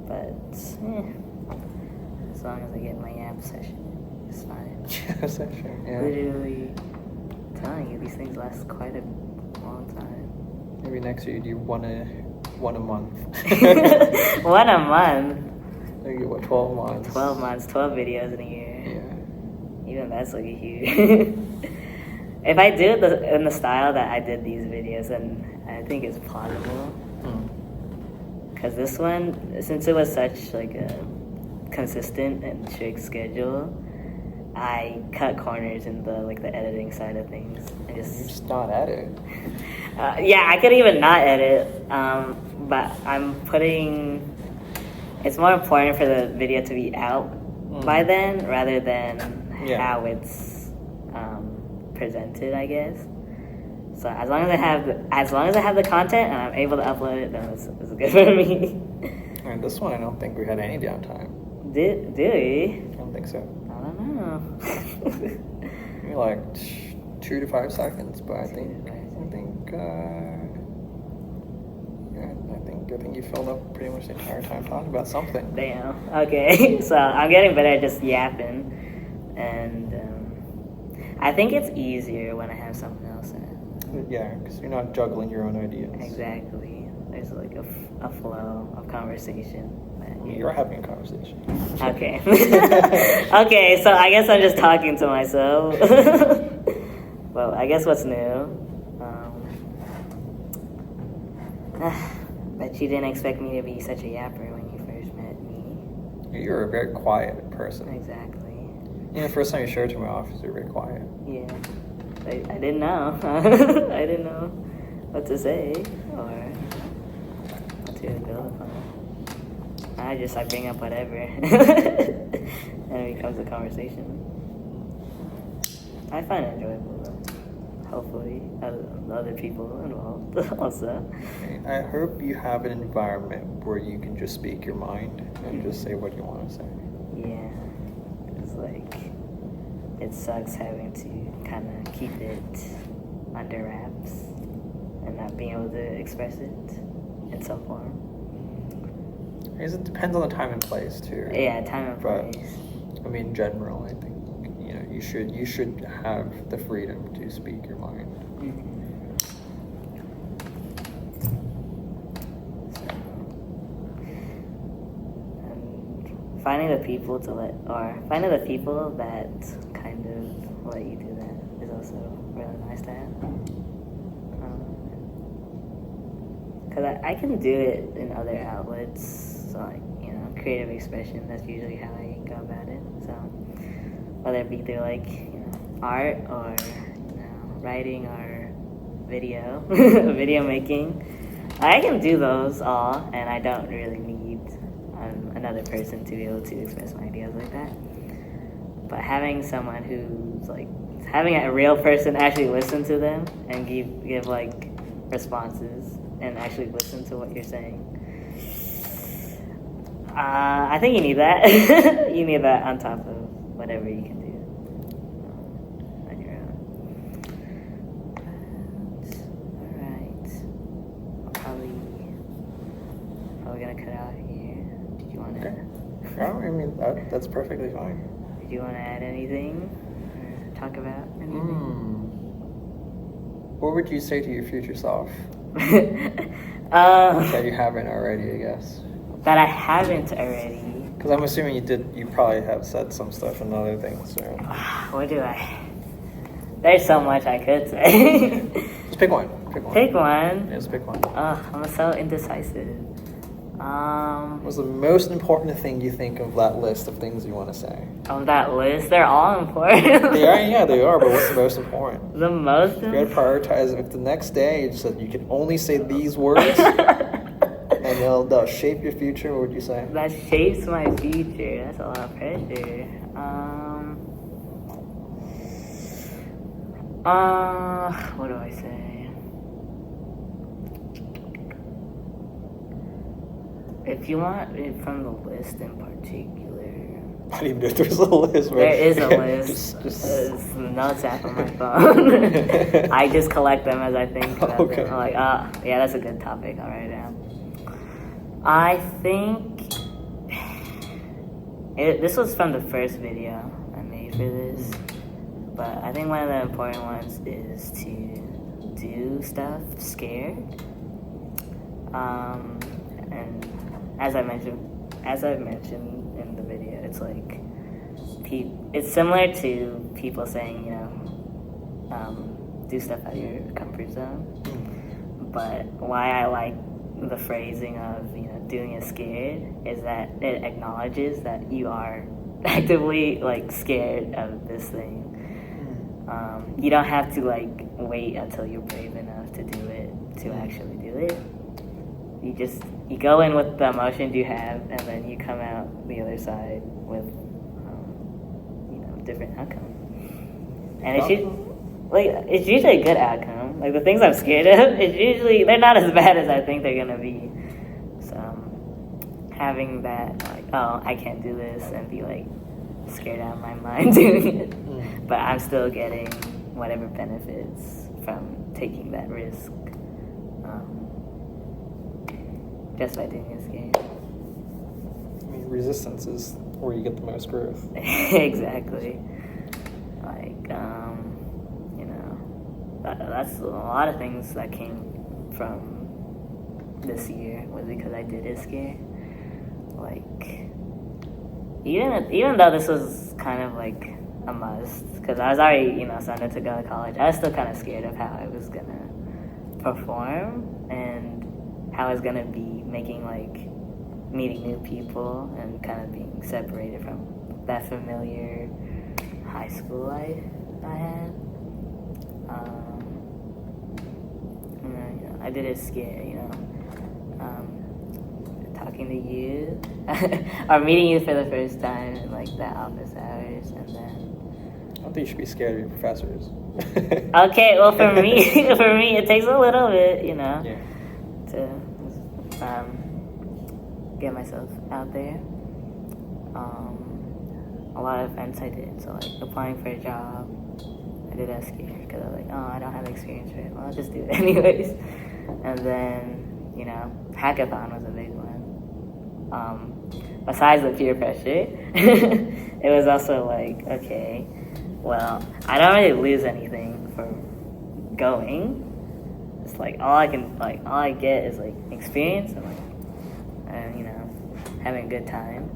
But as long as I get my yap session, it's fine. Yap session, yeah. Literally telling you, these things last quite a long time. Maybe next year you do one a month. 1 a month. Maybe what, 12 months? 12 months, 12 videos in a year. Yeah. Even that's like a huge. If I do it in the style that I did these videos, then I think it's plausible. Because this one, since it was such like a consistent and strict schedule, I cut corners in the editing side of things. You're just not at it. Yeah, I could even not edit, but I'm putting. It's more important for the video to be out by then, rather than how it's presented, I guess. So as long as I have the content and I'm able to upload it, then it's good for me. And this one, I don't think we had any downtime. Did we? I don't think so. I don't know. Maybe like 2 to 5 seconds, but I think you filled up pretty much the entire time talking about something. Damn. Okay. So I'm getting better at just yapping, and I think it's easier when I have someone else in it. Yeah, because you're not juggling your own ideas. Exactly. There's like a flow of conversation. You're having a conversation. Okay. Okay, so I guess I'm just talking to myself. Well, I guess what's new? Bet you didn't expect me to be such a yapper when you first met me. You're a very quiet person. Exactly. The first time you showed to my office, you were very quiet. Yeah. I didn't know. I didn't know what to say or what to build upon. I bring up whatever. And it becomes a conversation. I find it enjoyable though. Hopefully, other people involved also. I hope you have an environment where you can just speak your mind and just say what you want to say. Yeah. It's like, it sucks having to kind of keep it under wraps and not being able to express it in some form. It depends on the time and place too. Yeah, time and place. I mean, in general, I think you should have the freedom to speak your mind. Finding the people that kind of let you do that is also really nice to have. Because I can do it in other outlets, so like, creative expression, that's usually how I go about it. So whether it be through like, art or, writing or video, video making, I can do those all, and I don't really need another person to be able to express my ideas like that. But having someone who's like, having a real person actually listen to them and give like responses and actually listen to what you're saying. I think you need that. You need that on top of whatever you can do on your own. But, alright. Probably gonna cut out here. Did you want to? No, I mean that's perfectly fine. Did you want to add anything or talk about anything? What would you say to your future self? That you haven't already, I guess. That I haven't already. Because I'm assuming you probably have said some stuff and other things. So. What do I? There's so much I could say. Just pick one. Pick one? Yeah, just pick one. I'm so indecisive. What's the most important thing you think of that list of things you want to say? On that list? They're all important. They are, but what's the most important? The most important? You had to prioritize. If the next day you said you can only say these words, and they'll shape your future, what would you say? That shapes my future. That's a lot of pressure. What do I say? If you want it from the list in particular. I don't even know if there's a list. There is a list. There's notes app on my phone. I just collect them as I think about them. I'm like, yeah, that's a good topic. I'll write it down. I think this was from the first video I made for this, but I think one of the important ones is to do stuff scared. And as I've mentioned in the video, it's like it's similar to people saying, do stuff out of your comfort zone. But why I like the phrasing of doing it scared is that it acknowledges that you are actively like scared of this thing. You don't have to like wait until you're brave enough to do it to actually do it. You go in with the emotions you have, and then you come out the other side with different outcome. And it's usually a good outcome. Like the things I'm scared of, they're not as bad as I think they're gonna be. So having that like, I can't do this, and be like scared out of my mind doing it, but I'm still getting whatever benefits from taking that risk. Just by doing this game. I mean, resistance is where you get the most growth. Exactly. Like, that's a lot of things that came from this year was because I did it scared. Like, even though this was kind of like a must, because I was already, signed up to go to college, I was still kind of scared of how I was gonna perform, and how it's gonna be making meeting new people and kind of being separated from that familiar high school life I had. And then, I did it scared, talking to you or meeting you for the first time in the office hours, and then I don't think you should be scared of your professors. Okay, well for me it takes a little bit, to get myself out there. A lot of events I did, so applying for a job, I did that scared because I was I don't have experience for it. Well, I'll just do it anyways. And then, hackathon was a big one. Besides the peer pressure, it was also okay, well, I don't really lose anything from going. It's all I get is experience and having a good time.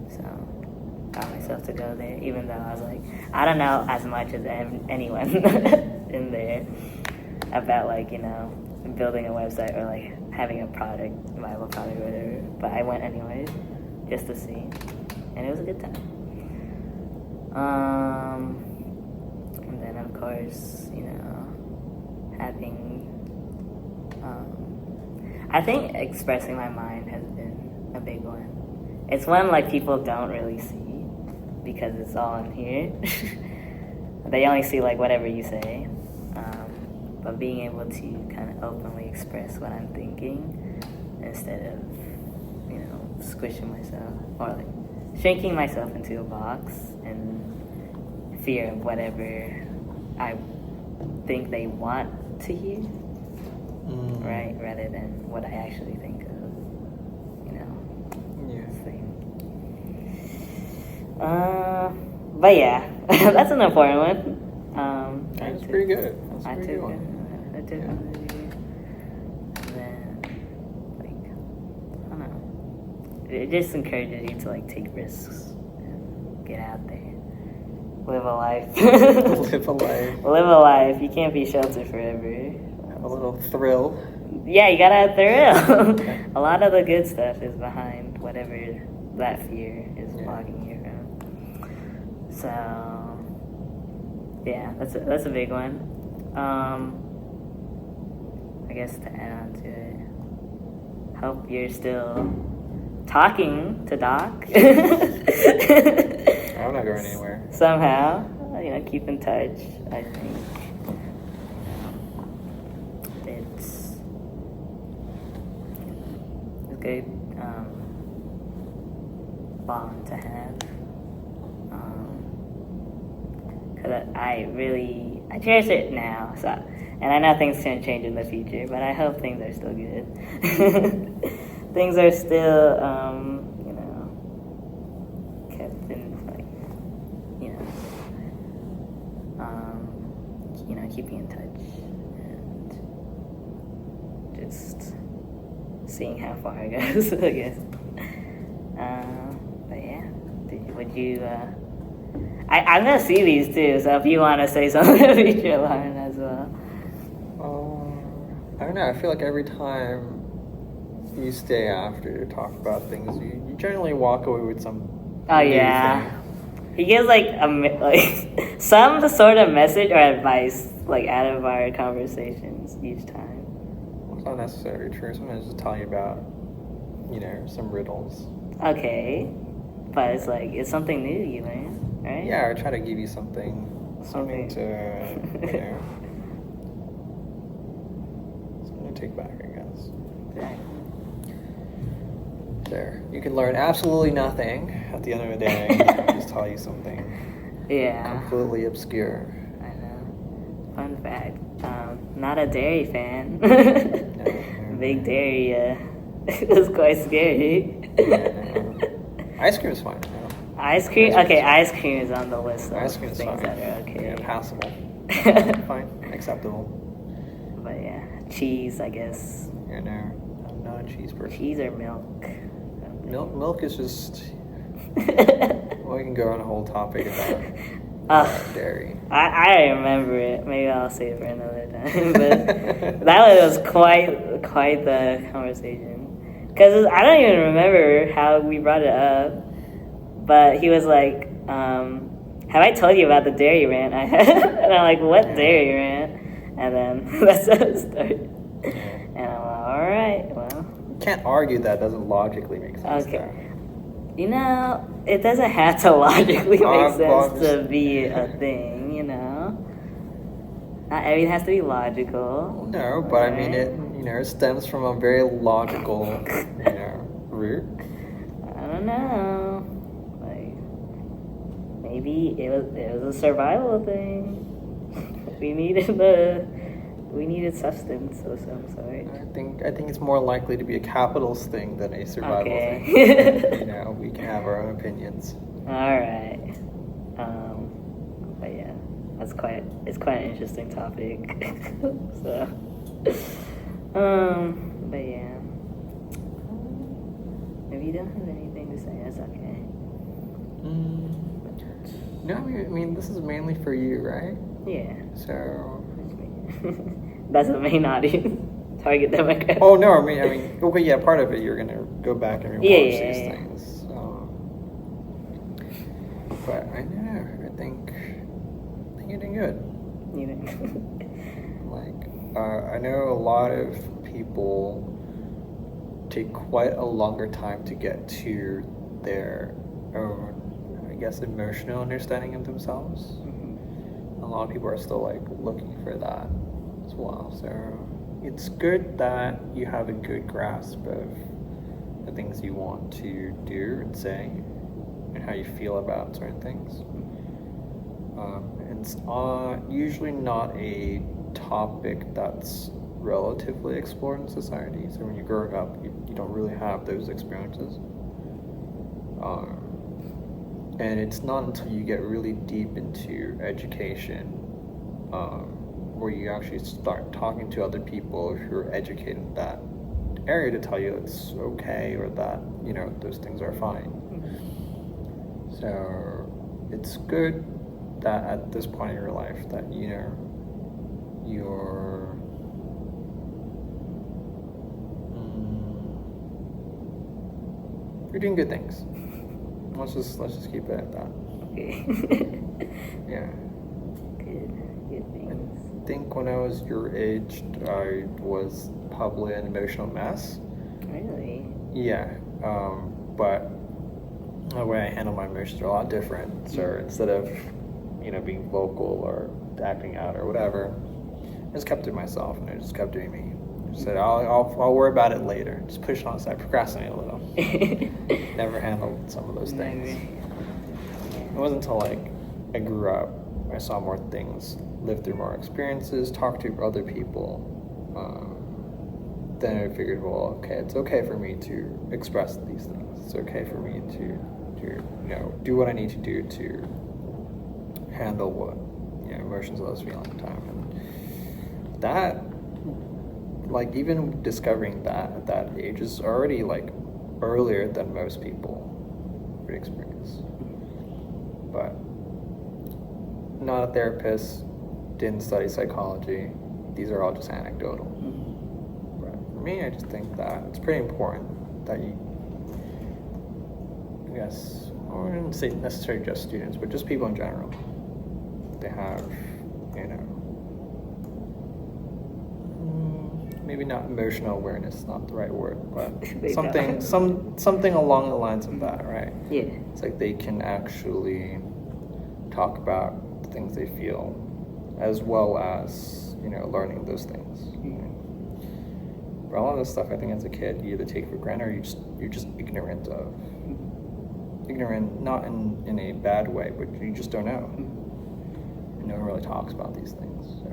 So got myself to go there, even though I was I don't know as much as anyone in there about building a website or having a viable product or whatever. But I went anyways, just to see, and it was a good time. And then of course, having, I think expressing my mind has been a big one. It's one people don't really see because it's all in here. They only see whatever you say. But being able to kind of openly express what I'm thinking instead of, squishing myself or shrinking myself into a box in fear of whatever I think they want to hear, right? Rather than what I actually think of, But yeah, that's an important one. That's pretty good. I took it. And then, I don't know. It just encourages you to take risks and get out there, live a life. Live a life. Live a life. You can't be sheltered forever. Have a little thrill. Yeah, you gotta have thrill. A lot of the good stuff is behind whatever that fear is blocking you from. So, yeah, that's a big one. I guess to add on to it, hope you're still talking to Doc. I'm not going anywhere. Somehow, keep in touch. I think it's a good bond to have. Because I cherish it now. So, and I know things can change in the future, but I hope things are still good. Things are still, kept in keeping in touch and just seeing how far it goes, I guess. But yeah, would you? I'm gonna see these too, so if you want to say something to feature line as well. I don't know. I feel like every time you stay after to talk about things, you generally walk away with some. Oh yeah, thing. He gives some sort of message or advice out of our conversations each time. It's not necessarily true. Sometimes just tell you about some riddles. Okay, but it's something new you learn. Right? Yeah, I try to give you something to, something to take back, I guess. Exactly. There, you can learn absolutely nothing at the end of the day. I just tell you something. Yeah. Completely obscure. I know. Fun fact: not a dairy fan. Big dairy. It was quite scary. Ice cream is fine. Ice cream? Okay, ice cream is on the list of ice cream is things fine. that are okay. Yeah, passable. Fine, acceptable. But yeah, cheese, I guess. Yeah, no, I'm not a cheese person. Cheese or milk? Milk is just... Well, we can go on a whole topic about dairy. I remember it. Maybe I'll save it for another time. But that was quite quite the conversation. Because I don't even remember how we brought it up. But he was like, have I told you about the dairy rant I had? And I'm like, what dairy rant? And then that's how it started. And I'm like, all right, well. You can't argue that doesn't logically make sense. Okay. Though. You know, it doesn't have to logically make sense to be a thing, you know? Not everything has to be logical. No, but right? I mean, it stems from a very logical, root. I don't know. Maybe it was a survival thing. we needed substance of some sort. I think it's more likely to be a capitalist thing than a survival thing. We can have our own opinions. All right. But yeah, it's quite an interesting topic. So, but yeah, if you don't have anything to say, that's okay. No, I mean, this is mainly for you, right? Yeah. So. That's the main audience. Target demographic. Oh, no, I mean, okay, yeah, part of it, you're going to go back and rewatch these things. But I know, I think you're doing good. You know. I know a lot of people take quite a longer time to get to their own, I guess, emotional understanding of themselves. Mm-hmm. A lot of people are still looking for that as well. So it's good that you have a good grasp of the things you want to do and say and how you feel about certain things. It's usually not a topic that's relatively explored in society. So when you're growing up, you don't really have those experiences. And it's not until you get really deep into education where you actually start talking to other people who are educated in that area to tell you it's okay or that, those things are fine. So it's good that at this point in your life that, you're doing good things. Let's just keep it at that. Okay. Yeah. Good things. I think when I was your age, I was probably an emotional mess. Really? Yeah. But the way I handle my emotions are a lot different. So instead of, being vocal or acting out or whatever, I just kept it myself and I just kept doing me. I said, I'll worry about it later. Just push it on the side, procrastinate a little. Never handled some of those things. It wasn't until I grew up, I saw more things, lived through more experiences, talked to other people. Then I figured, well, okay, it's okay for me to express these things. It's okay for me to do what I need to do to handle what emotions I was feeling at the time. And that, even discovering that at that age is already earlier than most people would experience. But not a therapist, didn't study psychology. These are all just anecdotal. But for me, I just think that it's pretty important that you, I guess, I wouldn't say necessarily just students, but just people in general, they have, maybe not emotional awareness, not the right word, but something along the lines of that, right? Yeah. It's they can actually talk about the things they feel, as well as learning those things. But a lot of this stuff, I think, as a kid, you either take for granted or you're just ignorant of. Ignorant, not in a bad way, but you just don't know. And no one really talks about these things. So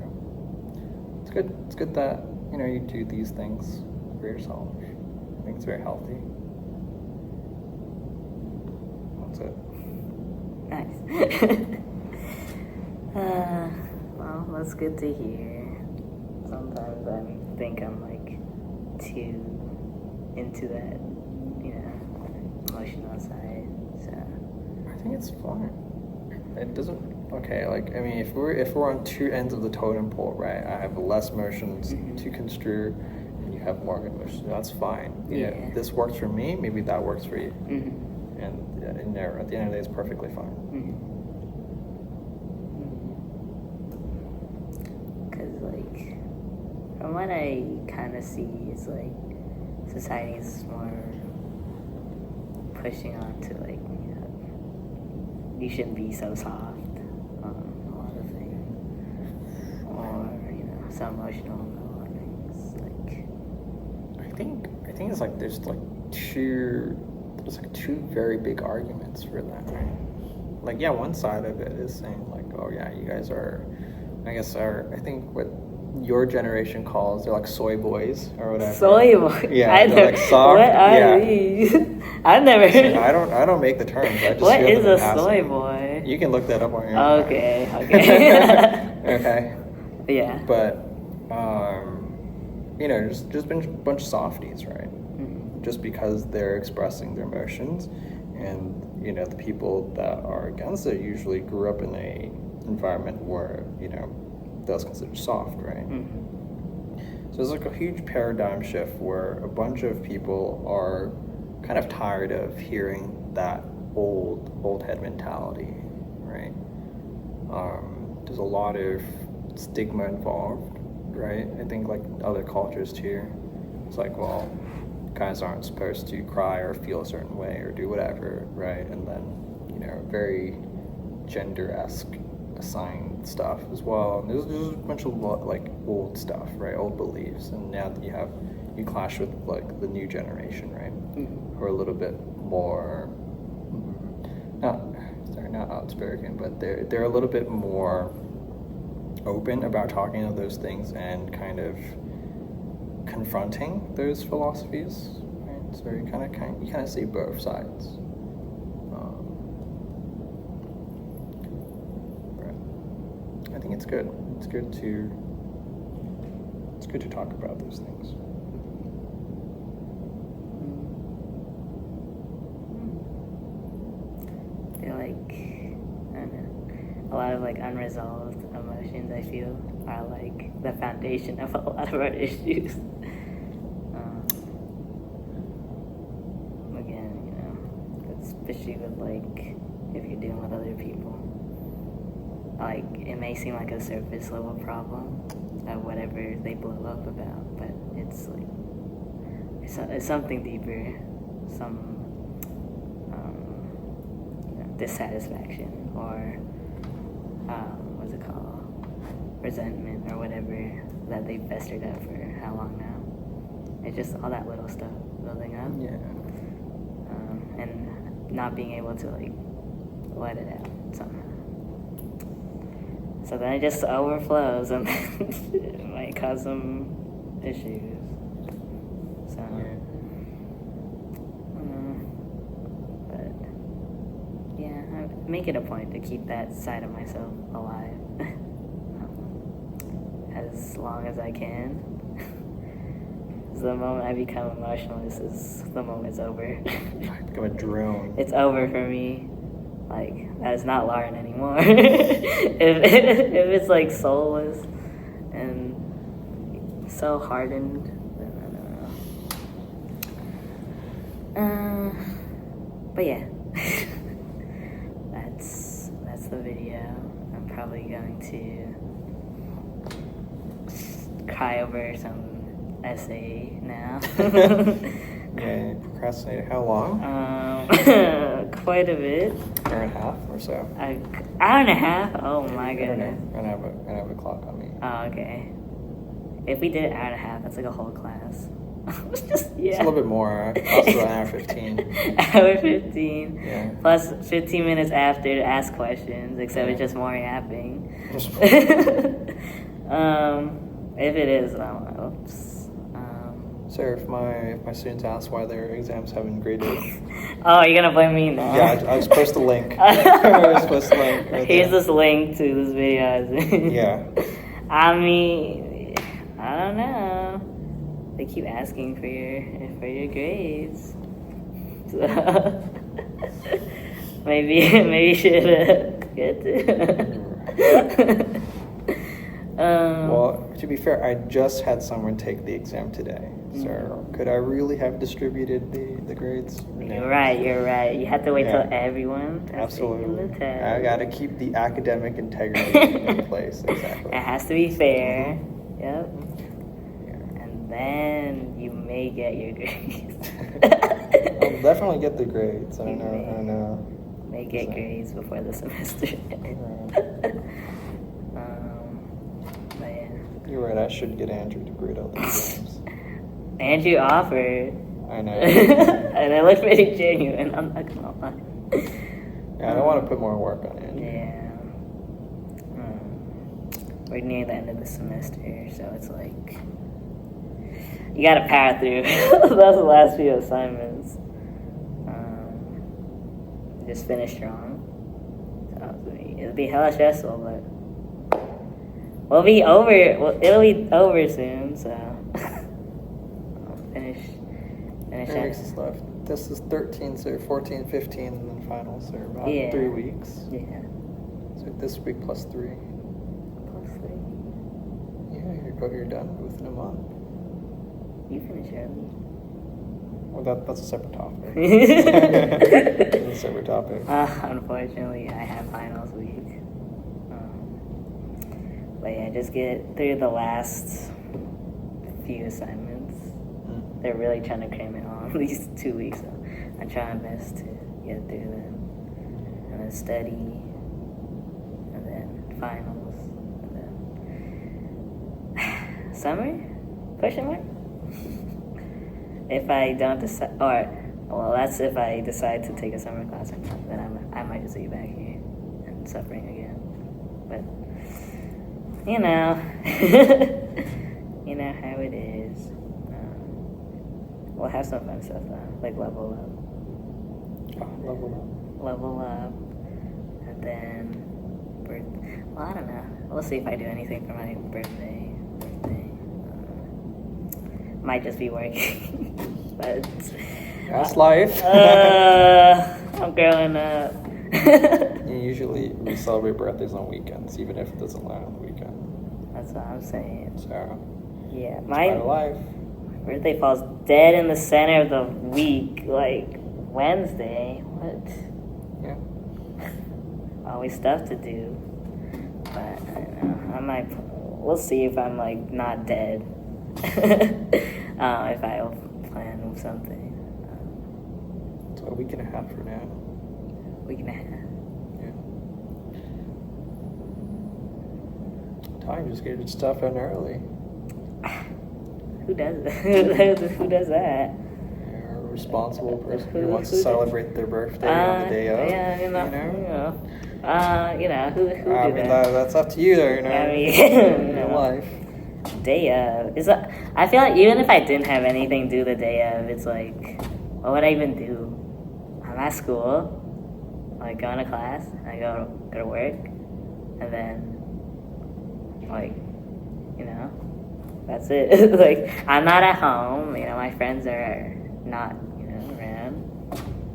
it's good. It's good that you do these things for yourself. I think it's very healthy. That's it. Nice. Well, that's good to hear. Sometimes I think I'm too into that, emotional side. So I think it's fine. It doesn't. Okay, if we're on two ends of the totem pole, right? I have less emotions to construe, and you have more English. That's fine. Yeah. This works for me. Maybe that works for you. Mm-hmm. And in there, at the end of the day, it's perfectly fine. Because like, from what I kind of see, is like society is more pushing on to like, you shouldn't be so soft on a lot of things, or so emotional on a lot of things. Like, I think it's like there's two very big arguments for that, right? Like, yeah, one side of it is saying like, oh yeah, you guys are, I think what your generation calls, they're like soy boys or whatever. Soy boys? Yeah, they're like soft. What are these? I've never heard. I don't make the terms. I just what hear is them a soy boy? You can look that up on your Okay. Okay. Yeah. But just been a bunch of softies, right? Mm-hmm. Just because they're expressing their emotions, and the people that are against it usually grew up in a environment where that was considered soft, right? Mm-hmm. So there's like a huge paradigm shift where a bunch of people are kind of tired of hearing that old head mentality, right? There's a lot of stigma involved, right? I think like other cultures too. It's like, well, guys aren't supposed to cry or feel a certain way or do whatever, right? And then, very gender-esque assigned stuff as well. And there's a bunch of like old stuff, right? Old beliefs. And now that you clash with like the new generation, right? Mm-hmm. Who are a little bit more, not outspoken, but they're a little bit more open about talking about those things and kind of confronting those philosophies, right? So you kind of see both sides. But I think it's good. It's good to talk about those things. I feel like, I don't know, a lot of like unresolved emotions, I feel, are like the foundation of a lot of our issues. Again, especially with like, if you're dealing with other people, like it may seem like a surface level problem of whatever they blow up about, but it's like, it's something deeper, some dissatisfaction or what's it called, resentment or whatever that they festered up for how long now. It's just all that little stuff building up. Yeah. And not being able to like let it out somehow. So then it just overflows and it might cause some issues. So Yeah. I make it a point to keep that side of myself alive as long as I can. The moment I become emotional, the moment's over. I become a drone. It's over for me. Like, that is not Lauren anymore. if it's like soulless and so hardened, then I don't know. But yeah. That's the video. I'm probably going to cry over some essay now. Yeah, you procrastinated how long? Quite a bit. Hour and a half or so. Hour and a half? Oh my goodness. I don't have a clock on me. Oh, okay. If we did an hour and a half, that's like a whole class. It's a little bit more. Also an hour 15. Hour 15. Yeah. Plus 15 minutes after to ask questions, except it's just more yapping. If it is, oops. Sir, if my students ask why their exams haven't graded. Oh, you're gonna blame me now? Yeah, I just post a link. I just post a link right Here's there. this link to this video. Yeah. I mean, I don't know. They keep asking for your grades. So maybe you should get to. Well, to to be fair, I just had someone take the exam today. So could I really have distributed the grades? No. You're right. You have to wait till everyone has taken the test. I got to keep the academic integrity in place. Exactly. It has to be fair. Yep. And then you may get your grades. I'll definitely get the grades. I know. May get grades before the semester ends. But yeah. You're right. I should get Andrew to grade out the exams. Andrew offered. I know. And it looked pretty genuine. I'm not gonna lie. Yeah, I don't want to put more work on Andrew. Yeah. We're near the end of the semester, so it's like you gotta power through those last few assignments. Just finish strong. So it'll be hella stressful, but we'll be over. It'll be over soon, so I'll finish. 3 weeks is left. This is 13, so 14, 15, and then finals are about 3 weeks. Yeah. So this week plus 3. Yeah, you're done within a month. You finish early. Well, that's a separate topic. That's a separate topic. Unfortunately, I have finals week. But yeah, just get through the last few assignments. They're really trying to cram it on these 2 weeks, so I try my best to get through them. And then study, and then finals, and then summer? Question mark? If I don't decide, that's if I decide to take a summer class or not, then I might just be back here and suffering again. But, you know how it is. We'll have some fun stuff though, like level up, and then I don't know. We'll see if I do anything for my birthday. Might just be working, but that's life. I'm growing up. Usually we celebrate birthdays on weekends, even if it doesn't land on the weekend. That's what I'm saying. So yeah, my life. Birthday falls dead in the center of the week, like Wednesday. What? Yeah. Always stuff to do, but I don't know. We'll see if I'm like not dead. If I'll plan with something. So a week and a half from now. Week and a half. Yeah. Time just get your stuff in early. Who does that? Who does that? You're a responsible person who wants to celebrate their birthday on the day of. Yeah, who do that? That's up to you, though. Your life. Day of I feel like even if I didn't have anything to do the day of, it's like, what would I even do? I'm at school, like going to class, I go to work, and then that's it. Like, I'm not at home, my friends are not around,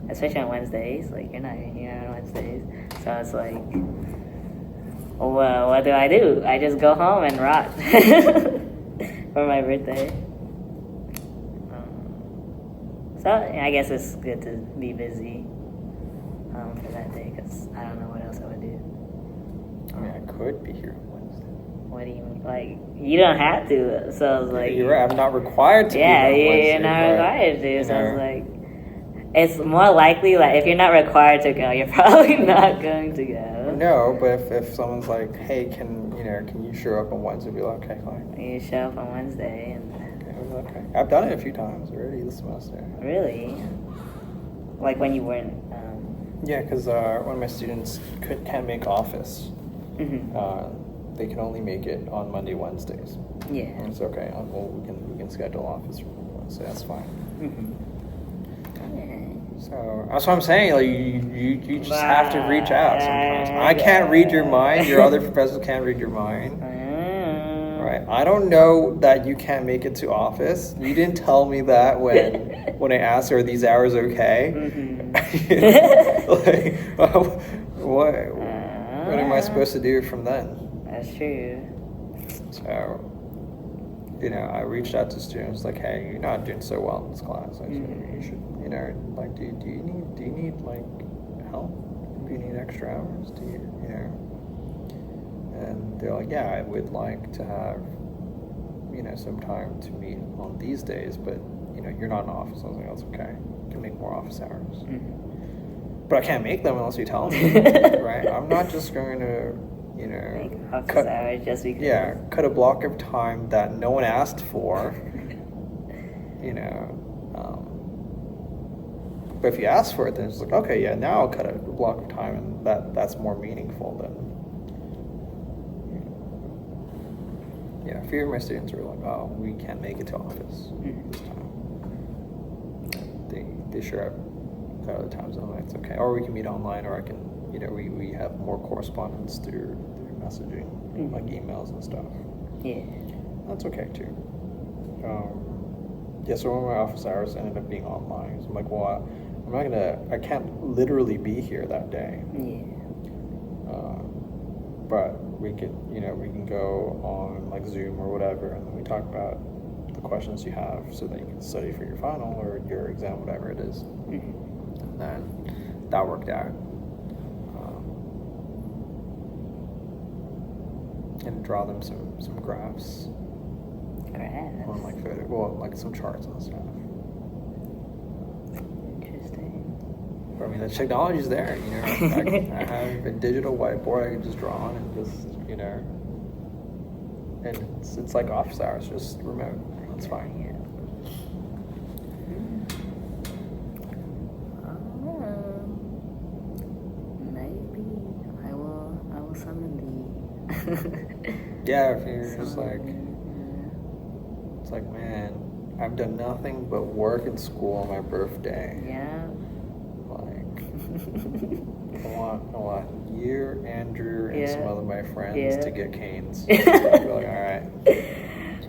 especially on Wednesdays. Like, you're not here on Wednesdays, so it's like, well, what do? I just go home and rot for my birthday. So I guess it's good to be busy for that day, because I don't know what else I would do. I mean, I could be here on Wednesday. What do you mean? Like, you don't have to. So it's like, you're right. I'm not required to. Yeah, be here on Wednesday, you're not required to. So it's like, it's more likely, like, if you're not required to go, you're probably not going to go. No, but if someone's like, hey, can you show up on Wednesday? Be like, okay, fine. You show up on Wednesday and. Okay. I've done it a few times already this semester. Really? Like when you weren't. Yeah, because one of my students can't make office. Mm-hmm. They can only make it on Monday, Wednesdays. Yeah. And it's okay. Well, we can schedule office for Wednesday. That's fine. Mm-hmm. So that's what I'm saying. Like you just have to reach out sometimes. I can't read your mind. Your other professors can't read your mind. Right. I don't know that you can't make it to office. You didn't tell me that when I asked, are these hours okay? Mm-hmm. What am I supposed to do from then? That's true. So I reached out to students like, hey, you're not doing so well in this class. I said, you should, like, do you need like help? Do you need extra hours? Do you, And they're like, yeah, I would like to have, some time to meet on these days, but you're not in office. I was like, that's okay. You can make more office hours. But I can't make them unless you tell me, right? I'm not just going to, make office hours just because. Yeah, cut a block of time that no one asked for, But if you ask for it, then it's like, okay, yeah, now I'll cut a block of time, and that's more meaningful than. Yeah, a few of my students were like, oh, we can't make it to office this time. They sure have got other times on it's okay. Or we can meet online, or I can, we have more correspondence through messaging, like emails and stuff. Yeah. That's okay too. So one of my office hours ended up being online. So I'm like, well, I can't literally be here that day. Yeah. But we can go on like Zoom or whatever, and then we talk about the questions you have so that you can study for your final or your exam, whatever it is. And then that worked out. And draw them some graphs. On like like some charts and stuff. Interesting. But I mean, the technology's there, I have a digital whiteboard I can just draw on and just, and it's like office hours, just remote. It's fine. Yeah. Maybe I will summon the. Yeah, if you're just like, it's like, man, I've done nothing but work and school on my birthday. Yeah. Like, I want you, Andrew, and some other of my friends to get canes. Be like, all right.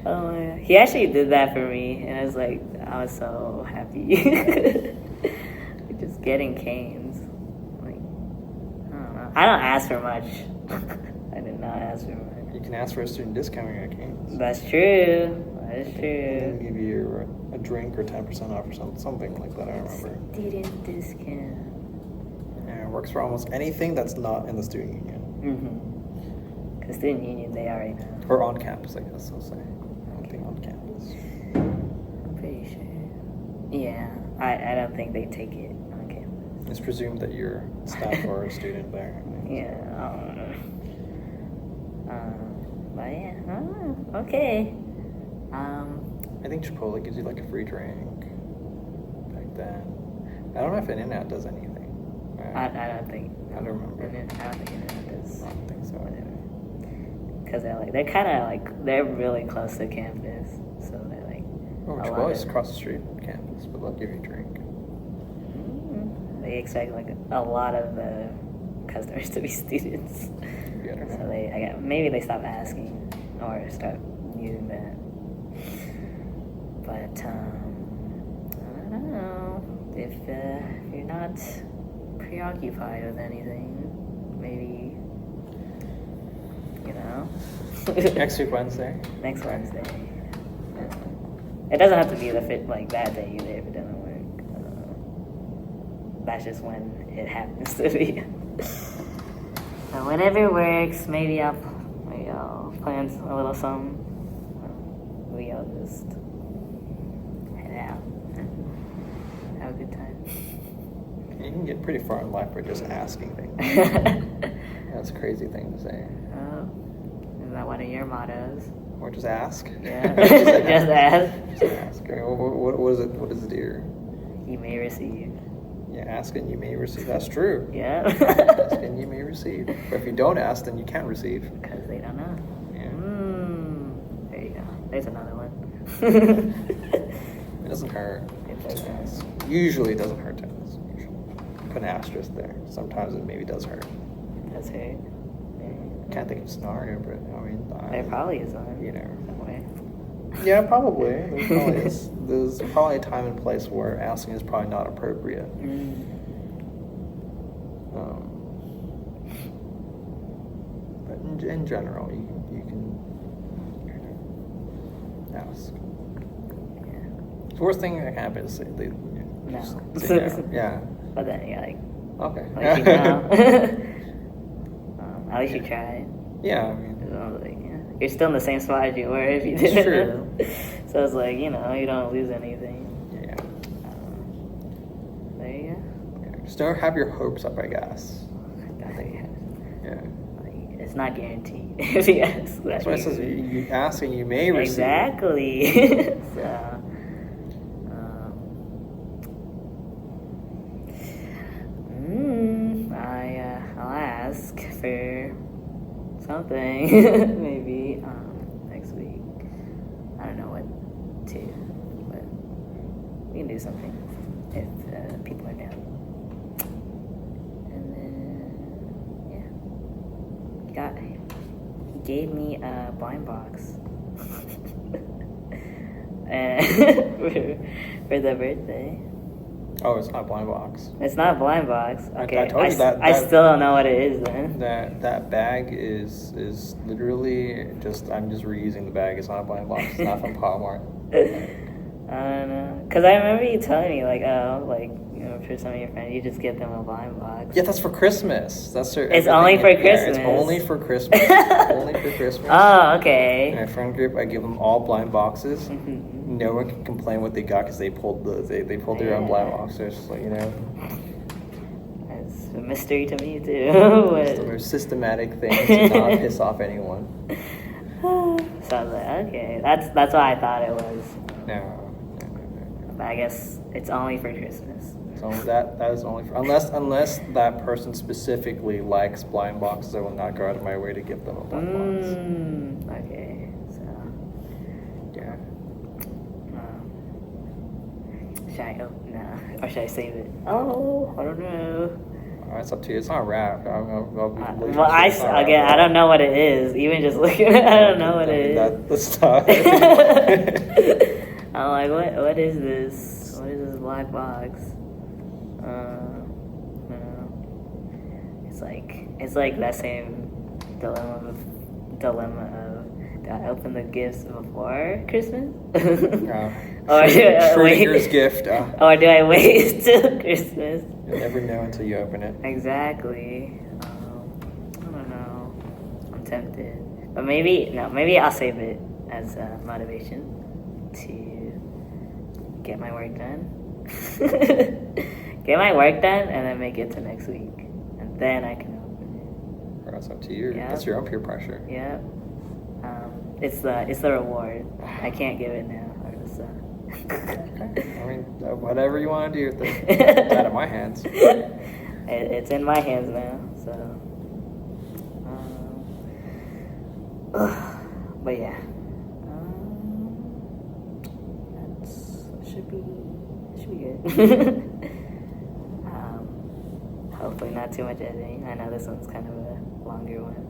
Oh my God. He actually did that for me, and I was so happy. Just getting canes. Like, I don't know. I don't ask for much. I did not ask for much. You can ask for a student discount when you get canes. That's true. That is true. They'll give you a drink or 10% off or something like that. I don't remember. Student discount. Yeah, it works for almost anything that's not in the student union. Because student union, they are right now. Or on campus, I guess I'll say. Anything on campus. I'm pretty sure. Yeah, I don't think they take it on campus. It's presumed that you're staff or a student there. Yeah, I don't know. But yeah, okay. I think Chipotle gives you like a free drink back then. I don't know if In-N-Out does anything. I don't think. I don't remember. I don't think In-N-Out does. I don't think so. Because they're kind of like, they're really close to campus, so they're like. Oh, Chipotle's across the street from campus, but they'll give you a drink. They expect like a lot of the customers to be students. Yeah, I don't know. So maybe they stop asking or start using that. But I don't know if you're not preoccupied with anything, maybe Next week Wednesday. Next Wednesday. It doesn't have to be that day either if it doesn't work. That's just when it happens to be. But whenever it works, maybe I'll plan a little something. Maybe I'll just head out and have a good time. You can get pretty far in life by just asking things. That's a crazy thing to say. Is that one of your mottos? Or just ask? Yeah. Just ask. Just ask. What is it? What is it here? You may receive. Yeah, ask and you may receive. That's true. Yeah. Ask and you may receive. But if you don't ask, then you can't receive. Because they don't know. Yeah. There you go. There's another one. It doesn't hurt. It doesn't. Ask. Usually it doesn't hurt to ask. Usually. Put an asterisk there. Sometimes it maybe does hurt. It does hurt. Can't think of a scenario, but I mean... There probably is one. Somewhere. Yeah, probably. There's probably a time and place where asking is probably not appropriate. But in general, you can ask. Yeah. The worst thing that can happen is they No. say no. Yeah. But then you're like, Okay. at least you know. At least you tried. Yeah, I mean. Like, yeah. You're still in the same spot as you were if you didn't. True. So it's like, you don't lose anything. Yeah. There you go. Yeah. Just don't have your hopes up, I guess. Yeah. Like, it's not guaranteed if you ask. That's why it says you ask and you may receive. Exactly. So. I'll ask for something maybe next week. I don't know what to, but we can do something if people are down. And then he gave me a blind box for the birthday. Oh, it's not blind box. It's not a blind box. Okay, I told you that I still don't know what it is then. That bag is literally I'm just reusing the bag. It's not a blind box. It's not from Walmart. I don't know, cause I remember you telling me for some of your friends you just give them a blind box. Yeah, that's for Christmas. It's only for Christmas. It's only for Christmas. Only for Christmas. Oh, okay. In my friend group, I give them all blind boxes. Mm-hmm. No one can complain what they got because they pulled their own blind box. So it's just like, It's a mystery to me too. It's the most systematic thing to not piss off anyone. So I was like, okay, that's what I thought it was. No. But I guess it's only for Christmas. So that is only for unless that person specifically likes blind boxes, I will not go out of my way to give them a blind box. Okay, so yeah. Should I open or should I save it? Oh, I don't know. It's up to you. It's not wrapped. I don't know what it is. Even just looking at it, I don't know what it is. That's tough. I'm like, what is this? What is this black box? It's like that same dilemma of did I open the gifts before Christmas? Or Schrodinger's gift. Or do I wait till Christmas? You'll never know until you open it. Exactly. I don't know. I'm tempted, but maybe I'll save it as motivation to get my work done. Get my work done and then make it to next week, and then I can open it. That's up to you. Yep. That's your own peer pressure. Yeah. It's the reward. I can't give it now. Okay. I mean, whatever you want to do with it. It's out of my hands. It's in my hands now. So. But yeah. Should be good. Hopefully not too much editing. I know this one's kind of a longer one.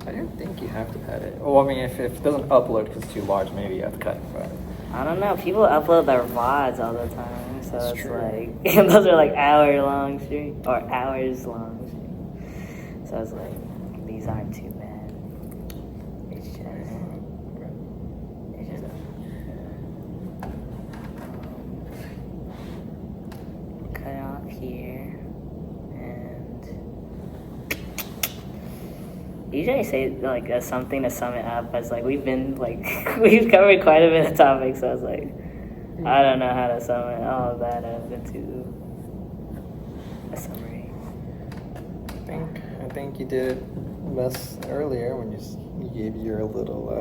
I don't think you have to edit. Well, I mean, if it doesn't upload because it's too large, maybe you have to cut it. But I don't know. People upload their VODs all the time, so That's it's true. like those are like hours long streams. So it's like these aren't too bad. It's just cut off here, and usually I say like something to sum it up as like we've covered quite a bit of topics, so I was like, I don't know how to sum it all of that up into a summary. I think you did best earlier when you gave your little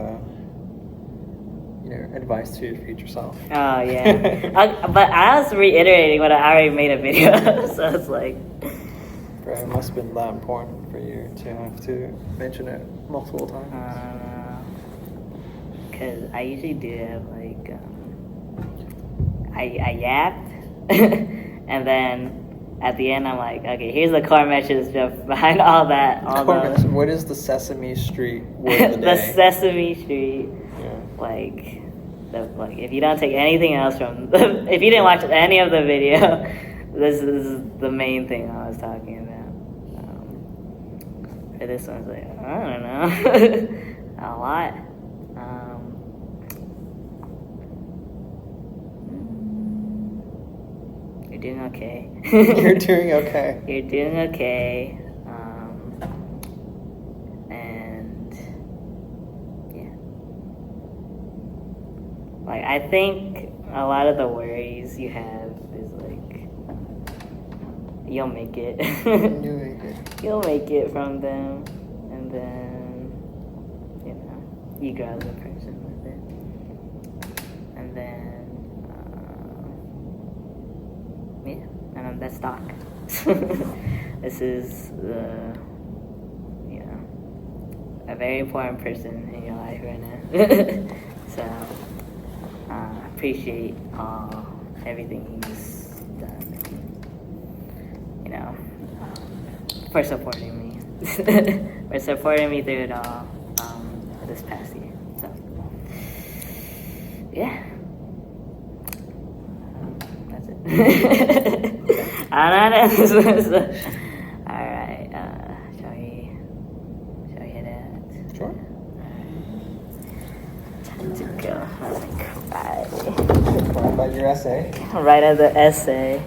advice to your future self. Oh yeah, but I was reiterating what I already made a video of, so it's like. Right, it must have been that important for you to have to mention it multiple times. I don't know, because I usually do have like I yap, and then at the end I'm like, okay, here's the core message behind all that. What is the Sesame Street word of the day? The Sesame Street. Yeah. Like if you don't take anything else from, if you didn't watch any of the video, this is the main thing I was talking about. For this one's like, I don't know, a lot. doing okay. You're doing okay. You're doing okay. And yeah. Like, I think a lot of the worries you have is like, you'll make it. You'll make it. You'll make it from them. And then, you grow as a person with it. And then, and that's Doc. This is a very important person in your life right now. So, appreciate everything he's done. For supporting me. For supporting me through it all this past year. So, yeah. That's it. I don't know. Alright, shall we hit it? Sure. Time to go. Bye. About your essay. Right at the essay.